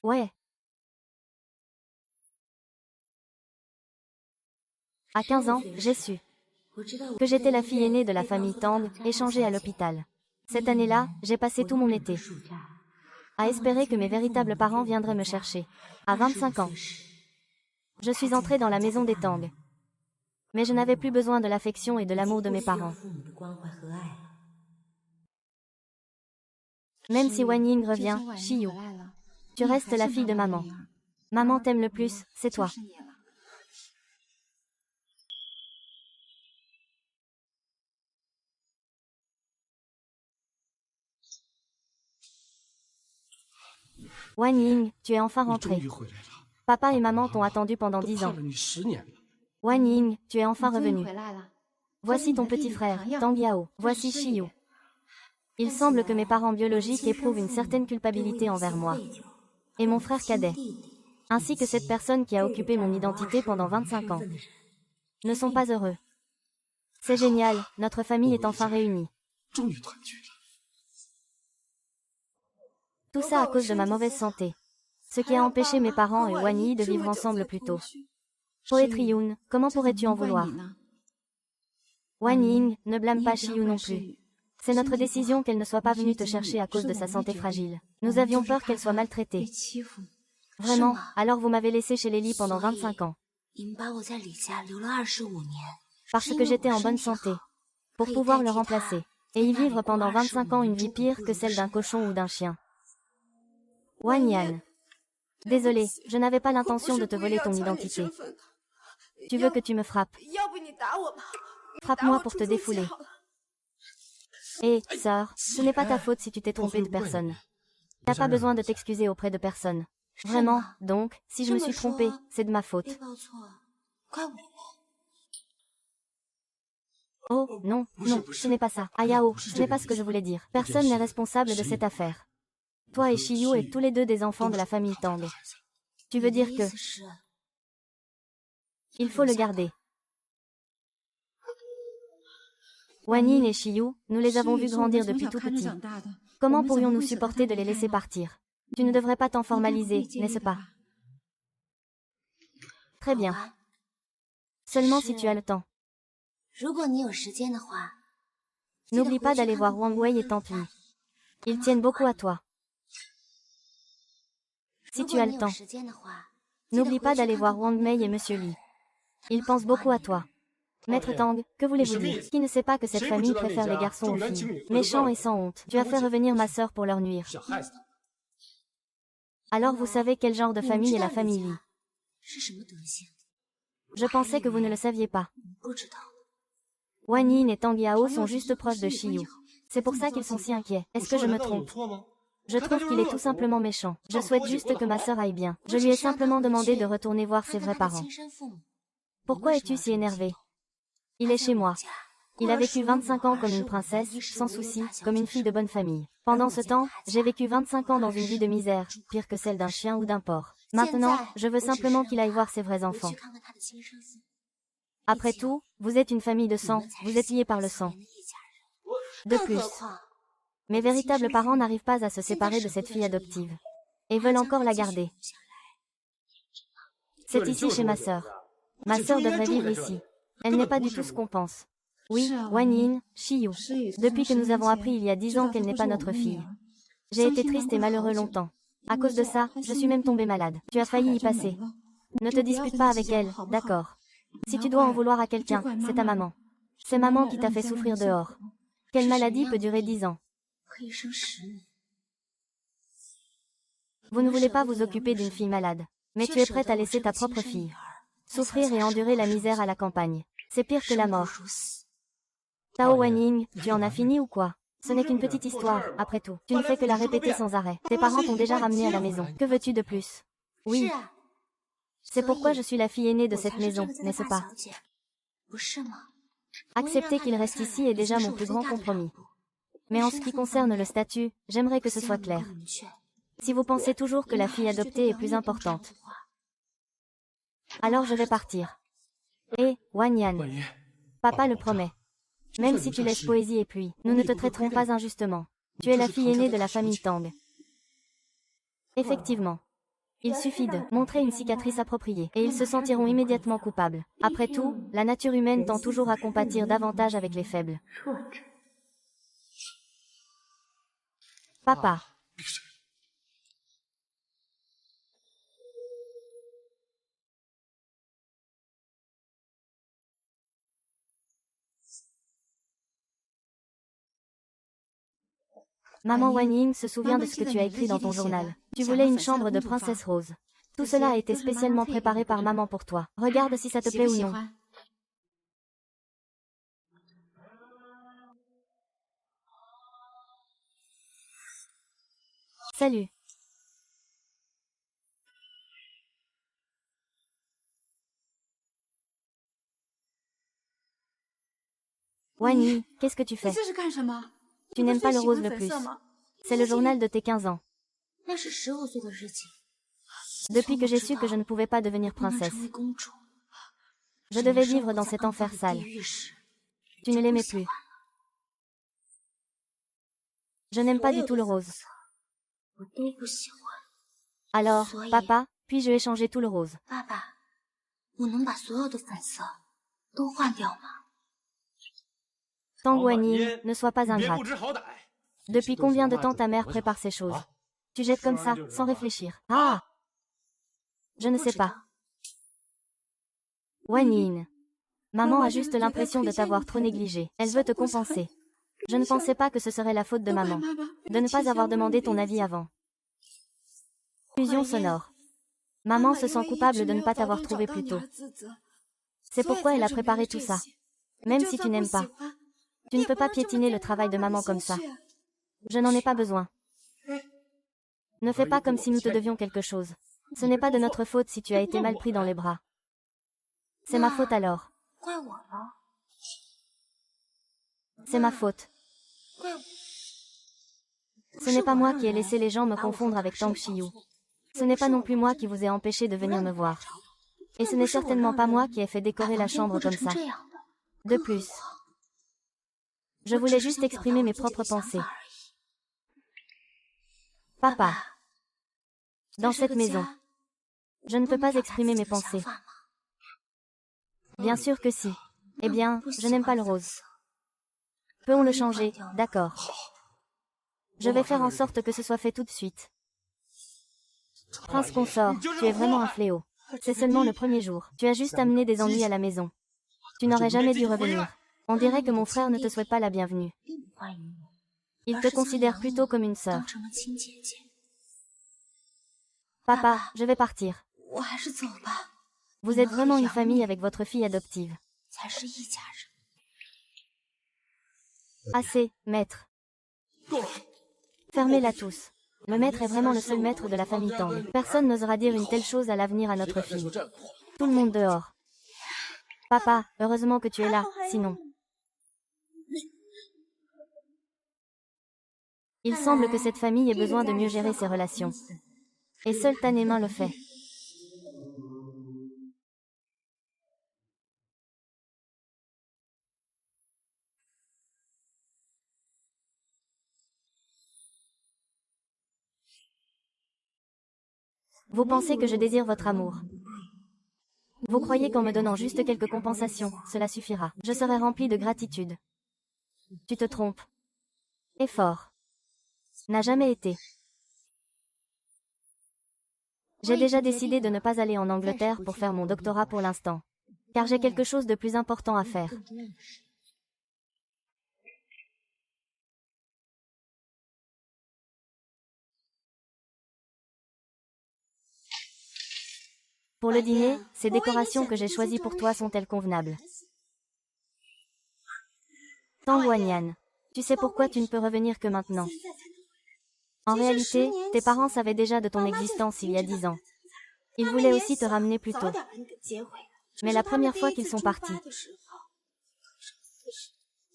Ouais. À 15 ans, j'ai su que j'étais la fille aînée de la famille Tang, échangée à l'hôpital. Cette année-là, j'ai passé tout mon été à espérer que mes véritables parents viendraient me chercher. À 25 ans, je suis entrée dans la maison des Tang. Mais je n'avais plus besoin de l'affection et de l'amour de mes parents. Même si Wan Ying revient, Shiyu, tu restes la fille de maman. Maman t'aime le plus, c'est toi. Wan Ying, tu es enfin rentré. Papa et maman t'ont attendu pendant 10 ans. Wan Ying, tu es enfin revenu. Voici ton petit frère, Tang Yao. Voici Shiyu. Il semble que mes parents biologiques éprouvent une certaine culpabilité envers moi. Et mon frère cadet, ainsi que cette personne qui a occupé mon identité pendant 25 ans, ne sont pas heureux. C'est génial, notre famille est enfin réunie. Tout ça à cause de ma mauvaise santé. Ce qui a empêché mes parents et Wan Yi de vivre ensemble plus tôt. Poetry Yoon, comment pourrais-tu en vouloir? Wan Ying, ne blâme pas Shiyu non plus. C'est notre décision qu'elle ne soit pas venue te chercher à cause de sa santé fragile. Nous avions peur qu'elle soit maltraitée. Vraiment, alors vous m'avez laissé chez Lily pendant 25 ans. Parce que j'étais en bonne santé. Pour pouvoir le remplacer. Et y vivre pendant 25 ans une vie pire que celle d'un cochon ou d'un chien. Wan Yan. Désolé, je n'avais pas l'intention de te voler ton identité. Tu veux que tu me frappes? Frappe-moi pour te défouler. Hé, sœur, ce n'est pas ta faute si tu t'es trompée de personne. Tu n'as pas besoin de t'excuser auprès de personne. Vraiment, donc, si je me suis trompée, c'est de ma faute. Oh, non, non, ce n'est pas ça. Ayao, ce n'est pas ce que je voulais dire. Personne n'est responsable de cette affaire. Toi et Shiyu êtes tous les deux des enfants de la famille Tang. Tu veux dire que... Il faut le garder. Wan Yin et Shiyu, nous les avons vus grandir depuis tout petits. Comment pourrions-nous supporter de les laisser partir? Tu ne devrais pas t'en formaliser, n'est-ce pas? Très bien. Seulement si tu as le temps. N'oublie pas d'aller voir Wang Wei et Tante Li. Ils tiennent beaucoup à toi. Si tu as le temps. N'oublie pas d'aller voir Wang Mei et Monsieur Li. Ils pensent beaucoup à toi. Maître Tang, que voulez-vous dire? Qui ne sait pas que cette famille préfère les garçons aux filles? Méchant et sans honte. Tu as fait revenir ma sœur pour leur nuire. Alors vous savez quel genre de famille est la famille Li. Je pensais que vous ne le saviez pas. Wan Yin et Tang Yao sont juste proches de Shiyu. C'est pour ça qu'ils sont si inquiets. Est-ce que je me trompe? Je trouve qu'il est tout simplement méchant. Je souhaite juste que ma sœur aille bien. Je lui ai simplement demandé de retourner voir ses vrais parents. Pourquoi es-tu si énervé? Il est chez moi. Il a vécu 25 ans comme une princesse, sans souci, comme une fille de bonne famille. Pendant ce temps, j'ai vécu 25 ans dans une vie de misère, pire que celle d'un chien ou d'un porc. Maintenant, je veux simplement qu'il aille voir ses vrais enfants. Après tout, vous êtes une famille de sang, vous êtes liés par le sang. De plus, mes véritables parents n'arrivent pas à se séparer de cette fille adoptive. Et veulent encore la garder. C'est ici chez ma sœur. Ma sœur devrait vivre ici. Elle n'est pas du tout ce qu'on pense. Oui, Wan Yin, Shiyu. Depuis que nous avons appris il y a 10 ans qu'elle n'est pas notre fille. J'ai été triste et malheureux longtemps. À cause de ça, je suis même tombée malade. Tu as failli y passer. Ne te dispute pas avec elle, d'accord? Si tu dois en vouloir à quelqu'un, c'est ta maman. C'est maman qui t'a fait souffrir dehors. Quelle maladie peut durer 10 ans? Vous ne voulez pas vous occuper d'une fille malade. Mais tu es prête à laisser ta propre fille souffrir et endurer la misère à la campagne. C'est pire que la mort. Tao Wenying, tu en as fini ou quoi? Ce n'est qu'une petite histoire, après tout. Tu ne fais que la répéter sans arrêt. Tes parents t'ont déjà ramené à la maison. Que veux-tu de plus? Oui. C'est pourquoi je suis la fille aînée de cette maison, n'est-ce pas? Accepter qu'il reste ici est déjà mon plus grand compromis. Mais en ce qui concerne le statut, j'aimerais que ce soit clair. Si vous pensez toujours que la fille adoptée est plus importante, alors je vais partir. Et, Wan Yan, papa le promet. Même si tu laisses poésie et pluie, nous ne te traiterons pas injustement. Tu es la fille aînée de la famille Tang. Effectivement. Il suffit de montrer une cicatrice appropriée, et ils se sentiront immédiatement coupables. Après tout, la nature humaine tend toujours à compatir davantage avec les faibles. Papa. Maman Wan Ying se souvient de ce que tu as écrit dans ton journal. Tu voulais une chambre de princesse rose. Tout cela a été spécialement préparé par maman pour toi. Regarde si ça te plaît ou non. Salut. Wan Ying, qu'est-ce que tu fais? Tu n'aimes pas le rose le plus. C'est le journal de tes 15 ans. Depuis que j'ai su que je ne pouvais pas devenir princesse, je devais vivre dans cet enfer sale. Tu ne l'aimais plus. Je n'aime pas du tout le rose. Alors, papa, puis-je échanger tout le rose? Tang Wanyi, ne sois pas ingrate. Depuis combien de temps ta mère prépare ces choses? Tu jettes comme ça, sans réfléchir. Ah! Je ne sais pas. Wanyin. Maman a juste l'impression de t'avoir trop négligé. Elle veut te compenser. Je ne pensais pas que ce serait la faute de maman. De ne pas avoir demandé ton avis avant. Fusion sonore. Maman se sent coupable de ne pas t'avoir trouvé plus tôt. C'est pourquoi elle a préparé tout ça. Même si tu n'aimes pas. Tu ne peux pas piétiner le travail de maman comme ça. Je n'en ai pas besoin. Ne fais pas comme si nous te devions quelque chose. Ce n'est pas de notre faute si tu as été mal pris dans les bras. C'est ma faute alors. C'est ma faute. Ce n'est pas moi qui ai laissé les gens me confondre avec Tang Shiyu. Ce n'est pas non plus moi qui vous ai empêché de venir me voir. Et ce n'est certainement pas moi qui ai fait décorer la chambre comme ça. De plus, je voulais juste exprimer mes propres pensées. Papa, dans cette maison, je ne peux pas exprimer mes pensées. Bien sûr que si. Eh bien, je n'aime pas le rose. Peut-on le changer? D'accord. Je vais faire en sorte que ce soit fait tout de suite. Prince consort, tu es vraiment un fléau. C'est seulement le premier jour. Tu as juste amené des ennuis à la maison. Tu n'aurais jamais dû revenir. On dirait que mon frère ne te souhaite pas la bienvenue. Il te considère plutôt comme une sœur. Papa, je vais partir. Vous êtes vraiment une famille avec votre fille adoptive. Assez, maître. Fermez-la tous. Le maître est vraiment le seul maître de la famille Tang. Personne n'osera dire une telle chose à l'avenir à notre fille. Tout le monde dehors. Papa, heureusement que tu es là, sinon. Il semble que cette famille ait besoin de mieux gérer ses relations. Et seul Tanemin le fait. Vous pensez que je désire votre amour. Vous croyez qu'en me donnant juste quelques compensations, cela suffira. Je serai rempli de gratitude. Tu te trompes. Effort. N'a jamais été. J'ai déjà décidé de ne pas aller en Angleterre pour faire mon doctorat pour l'instant. Car j'ai quelque chose de plus important à faire. Pour le dîner, ces décorations que j'ai choisies pour toi sont-elles convenables? Tang Wanyan, tu sais pourquoi tu ne peux revenir que maintenant? En réalité, tes parents savaient déjà de ton existence il y a 10 ans. Ils voulaient aussi te ramener plus tôt. Mais la première fois qu'ils sont partis,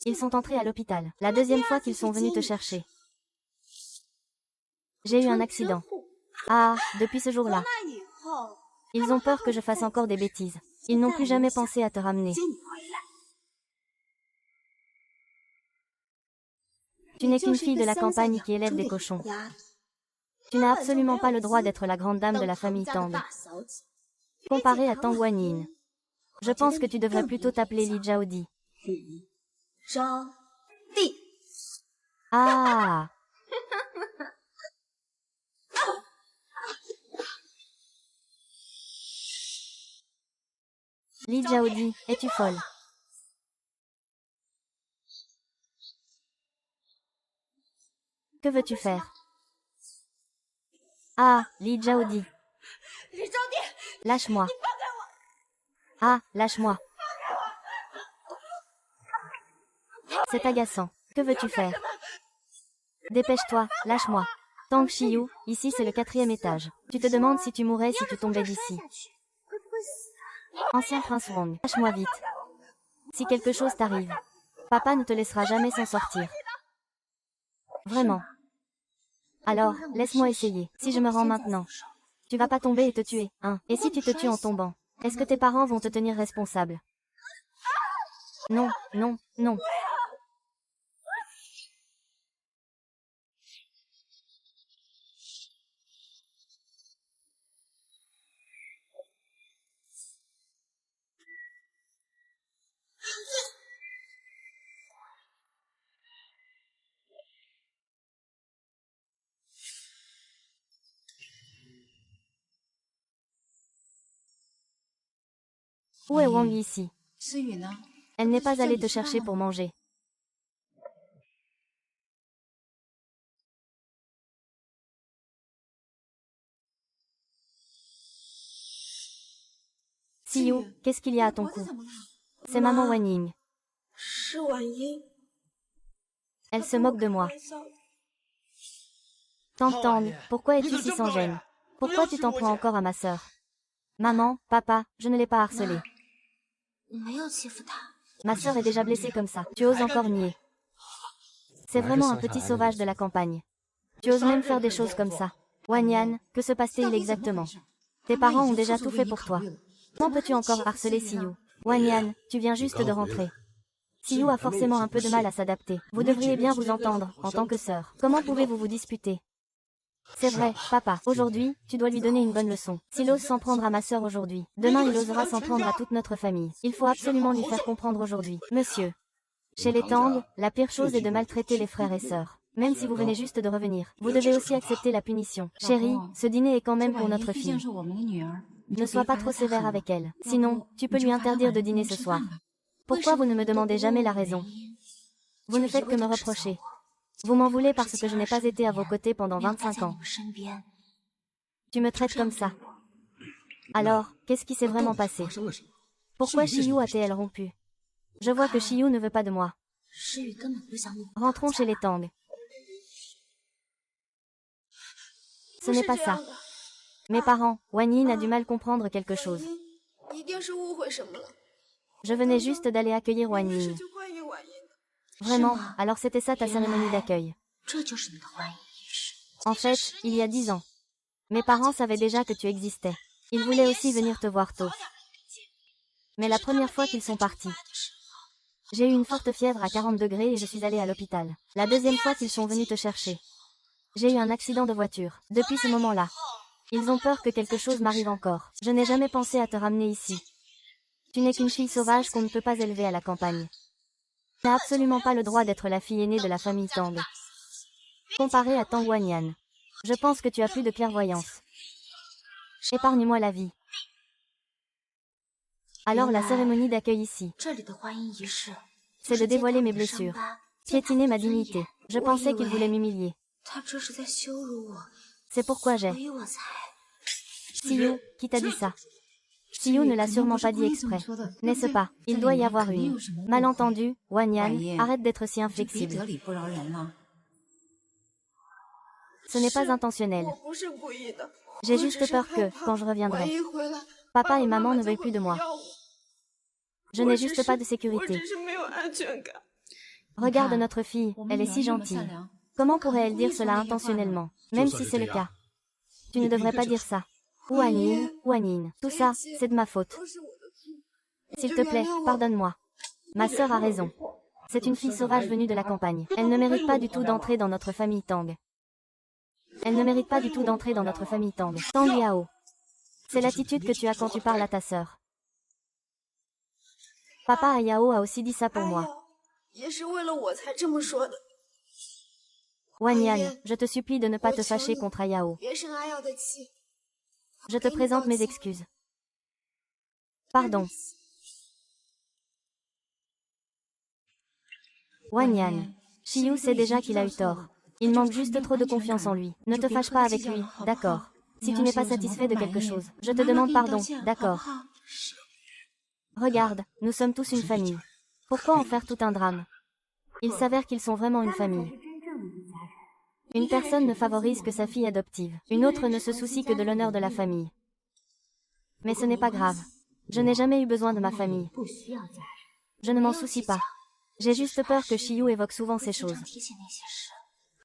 ils sont entrés à l'hôpital. La deuxième fois qu'ils sont venus te chercher, j'ai eu un accident. Ah, depuis ce jour-là. Ils ont peur que je fasse encore des bêtises. Ils n'ont plus jamais pensé à te ramener. Tu n'es qu'une fille de la campagne qui élève des cochons. Tu n'as absolument pas le droit d'être la grande dame de la famille Tang. Comparé à Tang Wanyin, je pense que tu devrais plutôt t'appeler Li Zhaodi. Ah! Li Zhaodi, es-tu folle? Que veux-tu faire? Ah, Li Zhaodi. Lâche-moi. Ah, lâche-moi. C'est agaçant. Que veux-tu faire? Dépêche-toi, lâche-moi. Tang Shiyu, ici c'est le 4e étage. Tu te demandes si tu mourrais si tu tombais d'ici. Ancien prince Wang, lâche-moi vite. Si quelque chose t'arrive, papa ne te laissera jamais s'en sortir. Vraiment. Alors, laisse-moi essayer. Si je me rends maintenant, tu vas pas tomber et te tuer, hein? Et si tu te tues en tombant, est-ce que tes parents vont te tenir responsable? Non, non, non. Où est Wang ici? Elle n'est pas allée te chercher pour manger. Siyu, qu'est-ce qu'il y a à ton cou? C'est maman Wanning. Elle se moque de moi. Tang, pourquoi es-tu si sans gêne? Pourquoi tu t'en prends encore à ma sœur? Maman, papa, je ne l'ai pas harcelée. Ma sœur est déjà blessée comme ça. Tu oses encore nier. C'est vraiment un petit sauvage de la campagne. Tu oses même faire des choses comme ça. Wanyan, que se passe-t-il exactement? Tes parents ont déjà tout fait pour toi. Comment peux-tu encore harceler Siyu? Wanyan, tu viens juste de rentrer. Siyu a forcément un peu de mal à s'adapter. Vous devriez bien vous entendre, en tant que sœur. Comment pouvez-vous vous disputer? C'est vrai, papa. Aujourd'hui, tu dois lui donner une bonne leçon. S'il ose s'en prendre à ma sœur aujourd'hui, demain il osera s'en prendre à toute notre famille. Il faut absolument lui faire comprendre aujourd'hui. Monsieur. Chez les Tang, la pire chose est de maltraiter les frères et sœurs. Même si vous venez juste de revenir, vous devez aussi accepter la punition. Chérie, ce dîner est quand même pour notre fille. Ne sois pas trop sévère avec elle. Sinon, tu peux lui interdire de dîner ce soir. Pourquoi vous ne me demandez jamais la raison? Vous ne faites que me reprocher. Vous m'en voulez parce que je n'ai pas été à vos côtés pendant 25 ans. Tu me traites comme ça. Alors, qu'est-ce qui s'est vraiment passé? Pourquoi Shiyu a-t-elle rompu? Je vois que Shiyu ne veut pas de moi. Rentrons chez les Tang. Ce n'est pas ça. Mes parents, Wanyin a du mal à comprendre quelque chose. Je venais juste d'aller accueillir Wanyin. Vraiment, alors c'était ça ta cérémonie d'accueil. En fait, il y a 10 ans. Mes parents savaient déjà que tu existais. Ils voulaient aussi venir te voir tôt. Mais la première fois qu'ils sont partis, j'ai eu une forte fièvre à 40 degrés et je suis allée à l'hôpital. La deuxième fois qu'ils sont venus te chercher, j'ai eu un accident de voiture. Depuis ce moment-là, ils ont peur que quelque chose m'arrive encore. Je n'ai jamais pensé à te ramener ici. Tu n'es qu'une fille sauvage qu'on ne peut pas élever à la campagne. Tu n'as absolument pas le droit d'être la fille aînée de la famille Tang. Comparé à Tang Wanyan, je pense que tu as plus de clairvoyance. Épargne-moi la vie. Alors la cérémonie d'accueil ici, c'est de dévoiler mes blessures, piétiner ma dignité. Je pensais qu'il voulait m'humilier. C'est pourquoi j'ai... Siyu, qui t'a dit ça? Siyu ne l'a sûrement pas dit exprès, n'est-ce pas? Il doit y avoir une... Malentendu, Wanyan, arrête d'être si inflexible. Ce n'est pas intentionnel. J'ai juste peur que, quand je reviendrai, papa et maman ne veuillent plus de moi. Je n'ai juste pas de sécurité. Regarde notre fille, elle est si gentille. Comment pourrait-elle dire cela intentionnellement, même si c'est le cas? Tu ne devrais pas dire ça. Wanyin, tout ça, c'est de ma faute. S'il te plaît, pardonne-moi. Ma sœur a raison. C'est une fille sauvage venue de la campagne. Elle ne mérite pas du tout d'entrer dans notre famille Tang. Elle ne mérite pas du tout d'entrer dans notre famille Tang. Tang Yao. C'est l'attitude que tu as quand tu parles à ta sœur. Papa Ayao a aussi dit ça pour moi. Wan Yan, je te supplie de ne pas te fâcher contre Ayao. Je te présente mes excuses. Pardon. Wan Yan. Xiyu sait déjà qu'il a eu tort. Il manque juste trop de confiance en lui. Ne te fâche pas avec lui, d'accord. Si tu n'es pas satisfait de quelque chose, je te demande pardon, d'accord. Regarde, nous sommes tous une famille. Pourquoi en faire tout un drame? Il s'avère qu'ils sont vraiment une famille. Une personne ne favorise que sa fille adoptive. Une autre ne se soucie que de l'honneur de la famille. Mais ce n'est pas grave. Je n'ai jamais eu besoin de ma famille. Je ne m'en soucie pas. J'ai juste peur que Xiyu évoque souvent ces choses,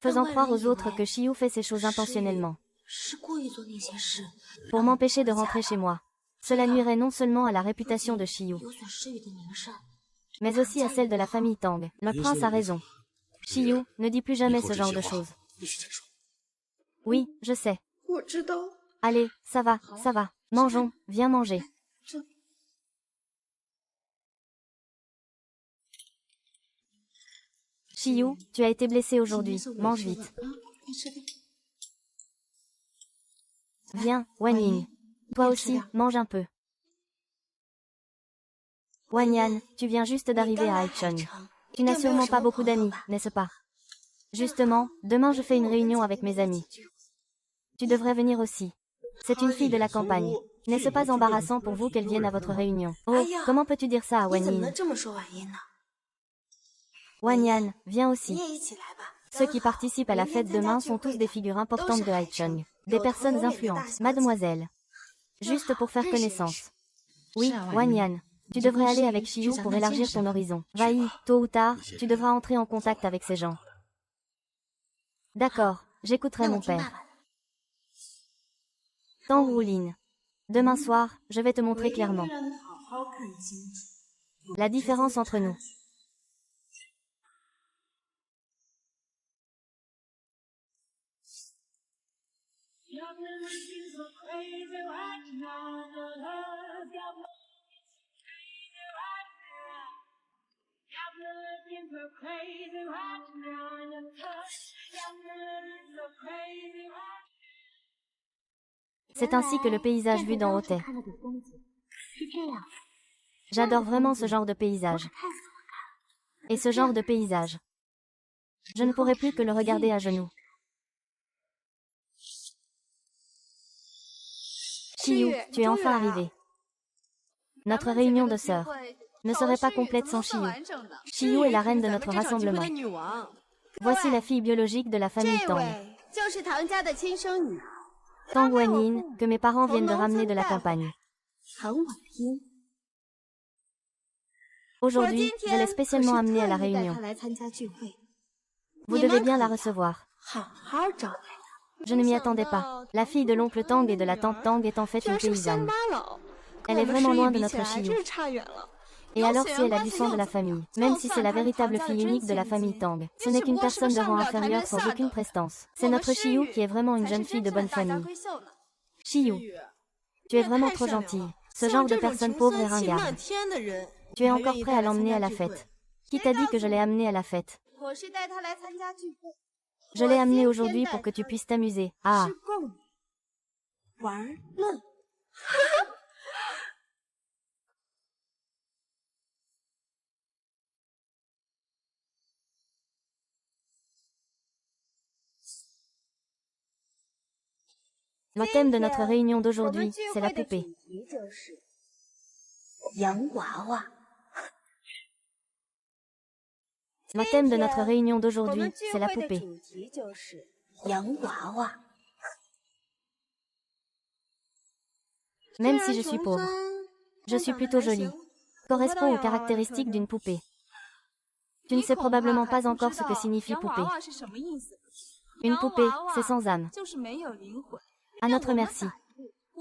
faisant croire aux autres que Xiyu fait ces choses intentionnellement, pour m'empêcher de rentrer chez moi. Cela nuirait non seulement à la réputation de Xiyu, mais aussi à celle de la famille Tang. Le prince a raison. Xiyu, ne dis plus jamais ce genre de choses. Oui, je sais. Allez, ça va, ça va. Mangeons, viens manger. Xiyu, tu as été blessé aujourd'hui, mange vite. Viens, Wan Ying. Toi aussi, mange un peu. Wan Yan, tu viens juste d'arriver à Haicheng. Tu n'as sûrement pas beaucoup d'amis, n'est-ce pas? Justement, demain je fais une réunion avec mes amis. Tu devrais venir aussi. C'est une fille de la campagne. N'est-ce pas embarrassant pour vous qu'elle vienne à votre réunion? Oh, comment peux-tu dire ça à Wan Yin? Wan Yan, viens aussi. Ceux qui participent à la fête demain sont tous des figures importantes de Haicheng. Des personnes influentes, mademoiselle. Juste pour faire connaissance. Oui, Wan Yan. Tu devrais aller avec Xiyu pour élargir ton horizon. Vai, tôt ou tard, tu devras entrer en contact avec ces gens. D'accord, j'écouterai mon père. Tang Wulin. Demain soir, je vais te montrer clairement la différence entre nous. C'est ainsi que le paysage vu d'en haut est. J'adore vraiment ce genre de paysage. Et ce genre de paysage. Je ne pourrais plus que le regarder à genoux. Xiyu, tu es enfin arrivé. Notre réunion de sœurs ne serait pas complète sans Xiyu. Xiyu est la reine de notre rassemblement. Voici la fille biologique de la famille Tang. Tang Wanyin, que mes parents viennent de ramener de la campagne. Aujourd'hui, je l'ai spécialement amenée à la réunion. Vous devez bien la recevoir. Je ne m'y attendais pas. La fille de l'oncle Tang et de la tante Tang est en fait une paysanne. Elle est vraiment loin de notre Xiyu. Et alors si elle a du sang de la famille, même si c'est la véritable fille unique de la famille Tang, ce n'est qu'une personne de rang inférieur sans aucune prestance. C'est notre Xiyu qui est vraiment une jeune fille de bonne famille. Xiyu, tu es vraiment trop gentille. Ce genre de personne pauvre et ringarde. Tu es encore prêt à l'emmener à la fête. Qui t'a dit que je l'ai amenée à la fête? Je l'ai amenée aujourd'hui pour que tu puisses t'amuser. Ah. Le thème de notre réunion d'aujourd'hui, c'est la poupée. Le thème de notre réunion d'aujourd'hui, c'est la poupée. Même si je suis pauvre, je suis plutôt jolie. Correspond aux caractéristiques d'une poupée. Tu ne sais probablement pas encore ce que signifie poupée. Une poupée, c'est sans âme. À notre merci.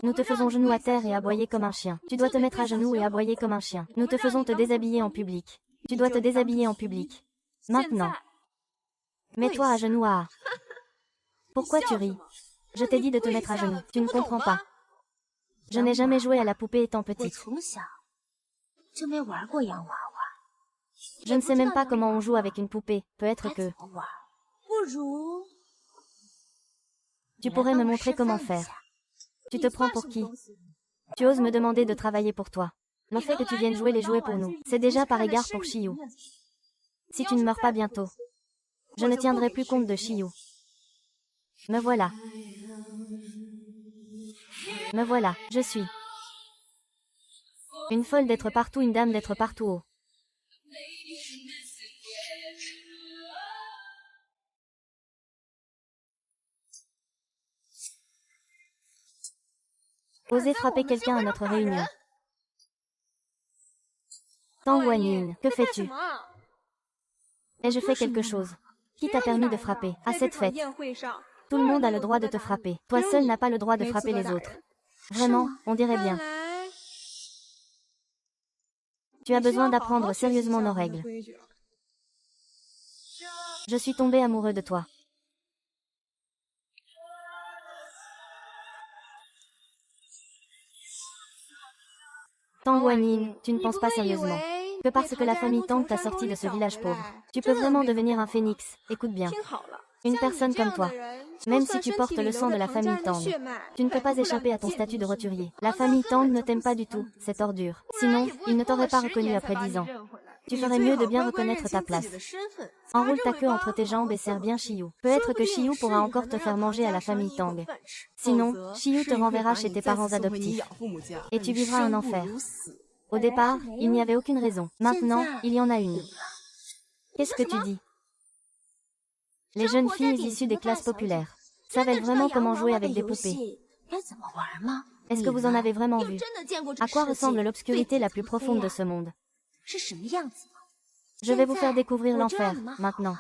Nous te faisons genoux à terre et aboyer comme un chien. Tu dois te mettre à genoux et aboyer comme un chien. Nous te faisons te déshabiller en public. Tu dois te déshabiller en public. Maintenant. Mets-toi à genoux à... Pourquoi tu ris? Je t'ai dit de te mettre à genoux. Tu ne comprends pas. Je n'ai jamais joué à la poupée étant petite. Je ne sais même pas comment on joue avec une poupée. Peut-être que... Tu pourrais me montrer comment faire. Tu te prends pour qui? Tu oses me demander de travailler pour toi. Le fait que tu viennes jouer les jouets pour nous, c'est déjà par égard pour Shiyu. Si tu ne meurs pas bientôt, je ne tiendrai plus compte de Shiyu. Me voilà. Me voilà, je suis. Une folle d'être partout, une dame d'être partout haut. Oser frapper quelqu'un à notre réunion. Tang Wanyin, que fais-tu? Ai-je fait quelque chose? Qui t'a permis de frapper, à cette fête? Tout le monde a le droit de te frapper. Toi seul n'as pas le droit de frapper les autres. Vraiment, on dirait bien. Tu as besoin d'apprendre sérieusement nos règles. Je suis tombé amoureux de toi. Tang Wanyin, tu ne penses pas sérieusement que parce que la famille Tang t'a sorti de ce village pauvre, tu peux vraiment devenir un phénix. Écoute bien. Une personne comme toi, même si tu portes le sang de la famille Tang, tu ne peux pas échapper à ton statut de roturier. La famille Tang ne t'aime pas du tout, c'est ordure. Sinon, ils ne t'auraient pas reconnu après 10 ans. Tu ferais mieux de bien reconnaître ta place. Enroule ta queue entre tes jambes et serre bien Shiyu. Peut-être que Shiyu pourra encore te faire manger à la famille Tang. Sinon, Shiyu te renverra chez tes parents adoptifs. Et tu vivras un enfer. Au départ, il n'y avait aucune raison. Maintenant, il y en a une. Qu'est-ce que tu dis? Les jeunes filles issues des classes populaires savent-elles vraiment comment jouer avec des poupées? Est-ce que vous en avez vraiment vu? À quoi ressemble l'obscurité la plus profonde de ce monde? Je vais vous faire découvrir l'enfer, maintenant.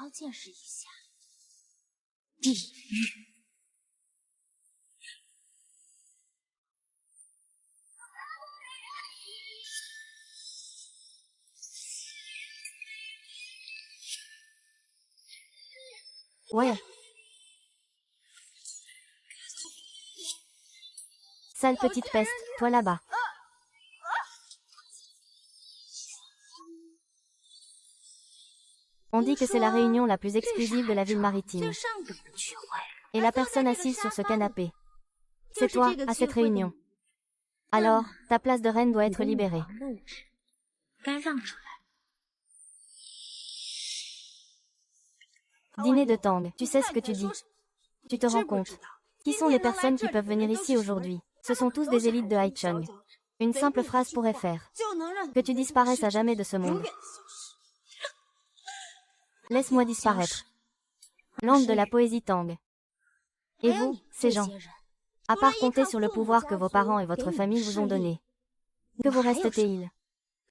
Ouais. Sale petite peste, toi là-bas. On dit que c'est la réunion la plus exclusive de la ville maritime. Et la personne assise sur ce canapé, c'est toi, à cette réunion. Alors, ta place de reine doit être libérée. Dîner de Tang, tu sais ce que tu dis? Tu te rends compte? Qui sont les personnes qui peuvent venir ici aujourd'hui? Ce sont tous des élites de Haicheng. Une simple phrase pourrait faire que tu disparaisses à jamais de ce monde. Laisse-moi disparaître. Langue de la poésie Tang. Et vous, ces gens, à part compter sur le pouvoir que vos parents et votre famille vous ont donné, que vous reste-t-il?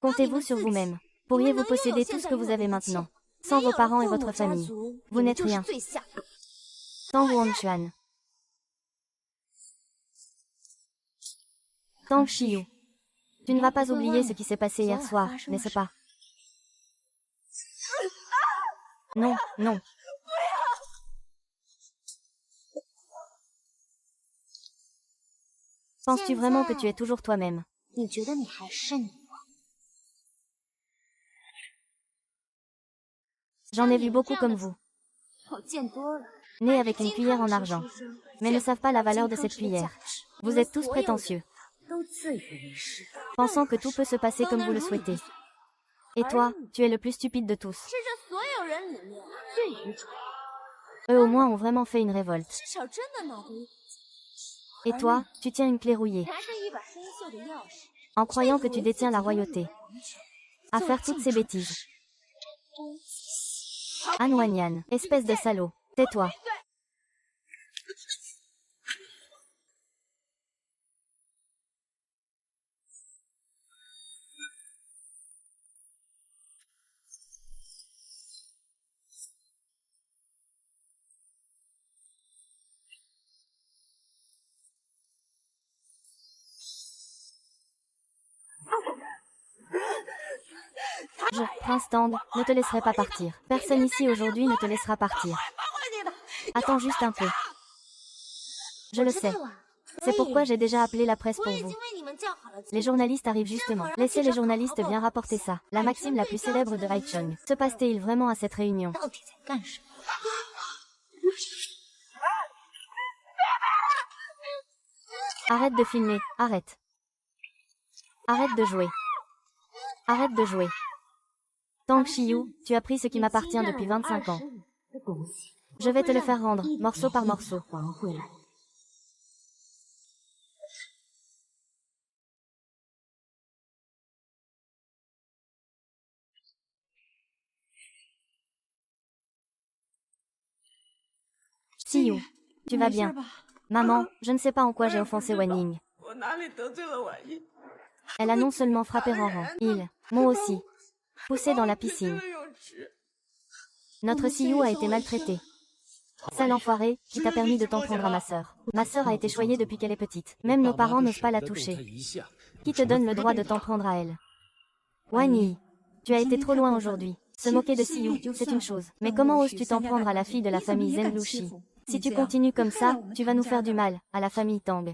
Comptez-vous sur vous-même. Pourriez-vous posséder tout ce que vous avez maintenant? Sans vos parents et votre famille, vous n'êtes rien. Tang Wanchuan. Tang Shiyu. Tu ne vas pas oublier ce qui s'est passé hier soir, n'est-ce pas? Non, non. Penses-tu vraiment que tu es toujours toi-même? J'en ai vu beaucoup comme vous, nés avec une cuillère en argent, mais ne savent pas la valeur de cette cuillère. Vous êtes tous prétentieux, pensant que tout peut se passer comme vous le souhaitez. Et toi, tu es le plus stupide de tous. Eux au moins ont vraiment fait une révolte. Et toi, tu tiens une clé rouillée, en croyant que tu détiens la royauté, à faire toutes ces bêtises. Han Wanyan, espèce de salaud, tais-toi. Je, Prince Tang, ne te laisserai pas partir. Personne ici aujourd'hui ne te laissera partir. Attends juste un peu. Je le sais. C'est pourquoi j'ai déjà appelé la presse pour vous. Les journalistes arrivent justement. Laissez les journalistes bien rapporter ça. La maxime la plus célèbre de Haicheng. Se passe-t-il vraiment à cette réunion? Arrête de filmer, arrête. Arrête de jouer. Arrête de jouer. Tang Xiyu, tu as pris ce qui m'appartient depuis 25 ans. Je vais te le faire rendre, morceau par morceau. Xiyu, tu vas bien? Maman, je ne sais pas en quoi j'ai offensé Wan Ying. Elle a non seulement frappé Ranran, moi aussi, poussé dans la piscine. Notre Xiyu a été maltraité. Sale enfoiré, qui t'a permis de t'en prendre à ma sœur. Ma sœur a été choyée depuis qu'elle est petite. Même nos parents n'osent pas la toucher. Qui te donne le droit de t'en prendre à elle? Wan Yi, tu as été trop loin aujourd'hui. Se moquer de Xiyu, c'est une chose. Mais comment oses-tu t'en prendre à la fille de la famille Zhenlushi? Si tu continues comme ça, tu vas nous faire du mal, à la famille Tang.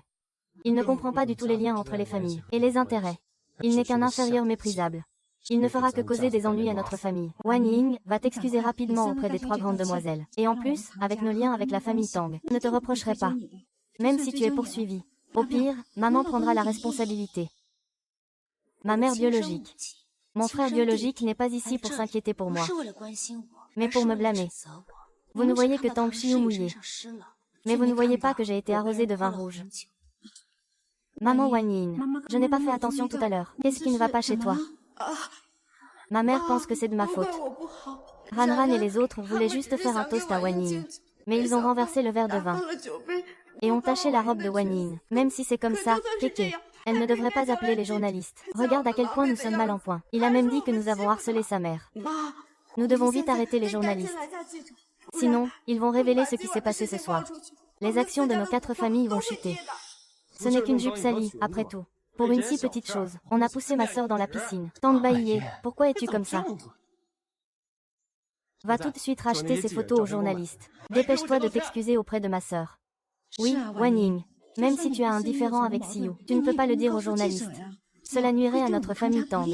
Il ne comprend pas du tout les liens entre les familles, et les intérêts. Il n'est qu'un inférieur méprisable. Il ne fera que causer des ennuis à notre famille. Wan Ying va t'excuser rapidement auprès des 3 grandes demoiselles. Et en plus, avec nos liens avec la famille Tang, je ne te reprocherai pas. Même si tu es poursuivi. Au pire, maman prendra la responsabilité. Ma mère biologique. Mon frère biologique n'est pas ici pour s'inquiéter pour moi, mais pour me blâmer. Vous ne voyez que Tang Xiyu mouillé. Mais vous ne voyez pas que j'ai été arrosée de vin rouge. Maman Wan Ying, je n'ai pas fait attention tout à l'heure. Qu'est-ce qui ne va pas chez toi? Ma mère pense que c'est de ma faute. Ranran et les autres voulaient juste faire un toast à Wan Ying. Mais ils ont renversé le verre de vin. Et ont taché la robe de Wan Ying. Même si c'est comme ça, Kéké, elle ne devrait pas appeler les journalistes. Regarde à quel point nous sommes mal en point. Il a même dit que nous avons harcelé sa mère. Nous devons vite arrêter les journalistes. Sinon, ils vont révéler ce qui s'est passé ce soir. Les actions de nos 4 familles vont chuter. Ce n'est qu'une jupe salie, après tout. Pour une si petite chose, on a poussé ma sœur dans la piscine. Tang Baiye, pourquoi es-tu comme ça? Va tout de suite racheter ces photos aux journalistes. Dépêche-toi de t'excuser auprès de ma sœur. Oui, Wan Ying, même si tu as un différend avec Xiyu, tu ne peux pas le dire aux journalistes. Cela nuirait à notre famille Tang.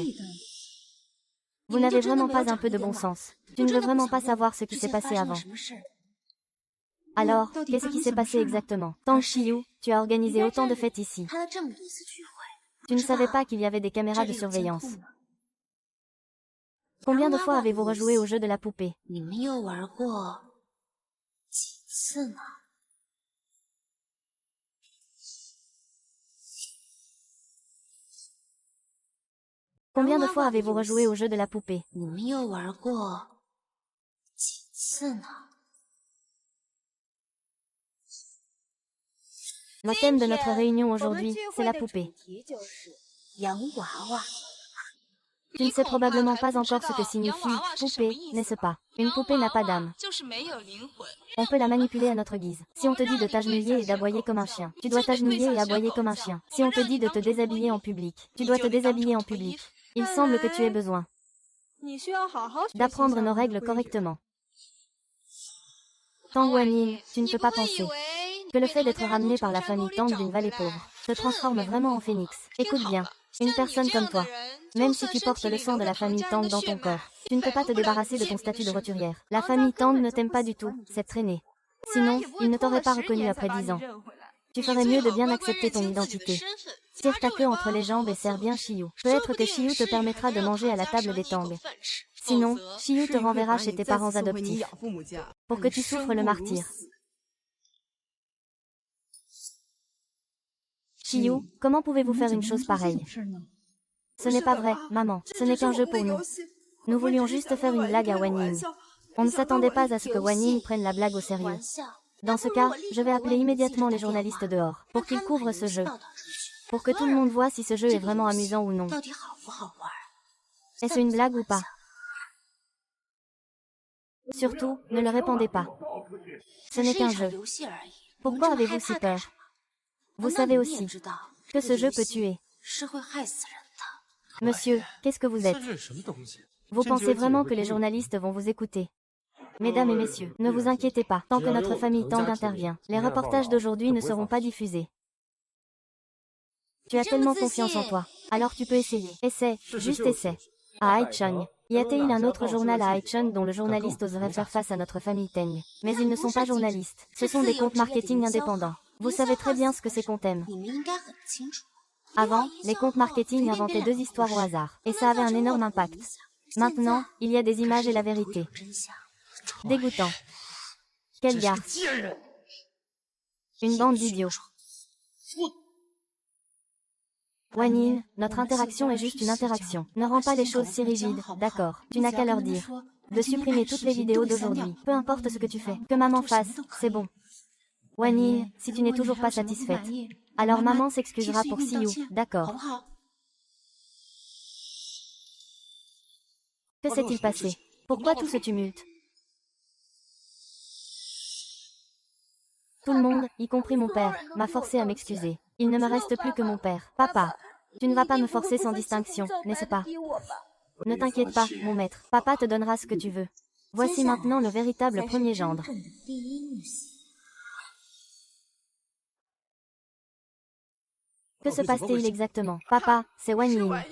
Vous n'avez vraiment pas un peu de bon sens. Tu ne veux vraiment pas savoir ce qui s'est passé avant. Alors, qu'est-ce qui s'est passé exactement? Tang Xiyu, tu as organisé autant de fêtes ici. Tu ne savais pas qu'il y avait des caméras de surveillance. Combien de fois avez-vous rejoué au jeu de la poupée? Combien de fois avez-vous rejoué au jeu de la poupée? Le thème de notre réunion aujourd'hui, c'est la poupée. Tu ne sais probablement pas encore ce que signifie poupée, n'est-ce pas? Une poupée n'a pas d'âme. On peut la manipuler à notre guise. Si on te dit de t'agenouiller et d'aboyer comme un chien, tu dois t'agenouiller et aboyer comme un chien. Si on te dit de te déshabiller en public, tu dois te déshabiller en public. Il semble que tu aies besoin d'apprendre nos règles correctement. Tang Wan Ying, tu ne peux pas penser que le fait d'être ramené par la famille Tang d'une vallée pauvre te transforme vraiment en phénix. Écoute bien, une personne comme toi, même si tu portes le sang de la famille Tang dans ton corps, tu ne peux pas te débarrasser de ton statut de roturière. La famille Tang ne t'aime pas du tout, c'est traîné. Sinon, ils ne t'auraient pas reconnu après 10 ans. Tu ferais mieux de bien accepter ton identité. Tire ta queue entre les jambes et serre bien Xiyu. Peut-être que Xiyu te permettra de manger à la table des Tang. Sinon, Xiyu te renverra chez tes parents adoptifs pour que tu souffres le martyre. Xiyu, comment pouvez-vous faire une chose pareille? Ce n'est pas vrai, maman. Ce n'est qu'un jeu pour nous. Nous voulions juste faire une blague à Wan Ying. On ne s'attendait pas à ce que Wan Ying prenne la blague au sérieux. Dans ce cas, je vais appeler immédiatement les journalistes dehors, pour qu'ils couvrent ce jeu. Pour que tout le monde voit si ce jeu est vraiment amusant ou non. Est-ce une blague ou pas? Surtout, ne le répondez pas. Ce n'est qu'un jeu. Pourquoi avez-vous si peur? Vous savez aussi que ce jeu peut tuer. Monsieur, qu'est-ce que vous êtes? Vous pensez vraiment que les journalistes vont vous écouter? Mesdames et messieurs, ne vous inquiétez pas, tant que notre famille Tang intervient, les reportages d'aujourd'hui ne seront pas diffusés. Tu as tellement confiance en toi. Alors tu peux essayer. Essaie, juste essaie. À Haicheng, y a-t-il un autre journal à Haicheng dont le journaliste oserait faire face à notre famille Teng? Mais ils ne sont pas journalistes. Ce sont des comptes marketing indépendants. Vous savez très bien ce que ces comptes aiment. Avant, les comptes marketing inventaient 2 histoires au hasard. Et ça avait un énorme impact. Maintenant, il y a des images et la vérité. Dégoûtant. Quelle garce. Une bande d'idiots. Wanyin, notre interaction est juste une interaction. Ne rends pas les choses si rigides, d'accord. Tu n'as qu'à leur dire de supprimer toutes les vidéos d'aujourd'hui. Peu importe ce que tu fais. Que maman fasse, c'est bon. Wanyin, si tu n'es toujours pas satisfaite, alors maman s'excusera pour Siyu, d'accord. Que s'est-il passé? Pourquoi tout ce tumulte? Tout le monde, y compris mon père, m'a forcé à m'excuser. Il ne me reste plus que mon père. Papa, tu ne vas pas me forcer sans distinction, n'est-ce pas? Ne t'inquiète pas, mon maître. Papa te donnera ce que tu veux. Voici maintenant le véritable premier gendre. Que se passe-t-il exactement? Papa, c'est Wanyin.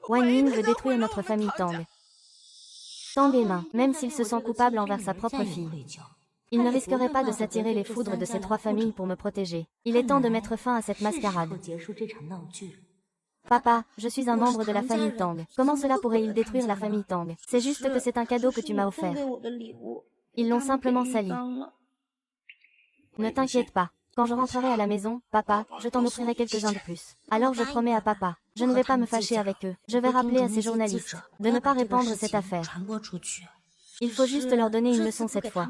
Wanyin veut détruire notre famille Tang. Tang est main, même s'il se sent coupable envers sa propre fille. Il ne risquerait pas de s'attirer les foudres de ces 3 familles pour me protéger. Il est temps de mettre fin à cette mascarade. Papa, je suis un membre de la famille Tang. Comment cela pourrait-il détruire la famille Tang? C'est juste que c'est un cadeau que tu m'as offert. Ils l'ont simplement sali. Ne t'inquiète pas. Quand je rentrerai à la maison, papa, je t'en offrirai quelques-uns de plus. Alors je promets à papa, je ne vais pas me fâcher avec eux. Je vais rappeler à ces journalistes de ne pas répandre cette affaire. Il faut juste leur donner une leçon cette fois.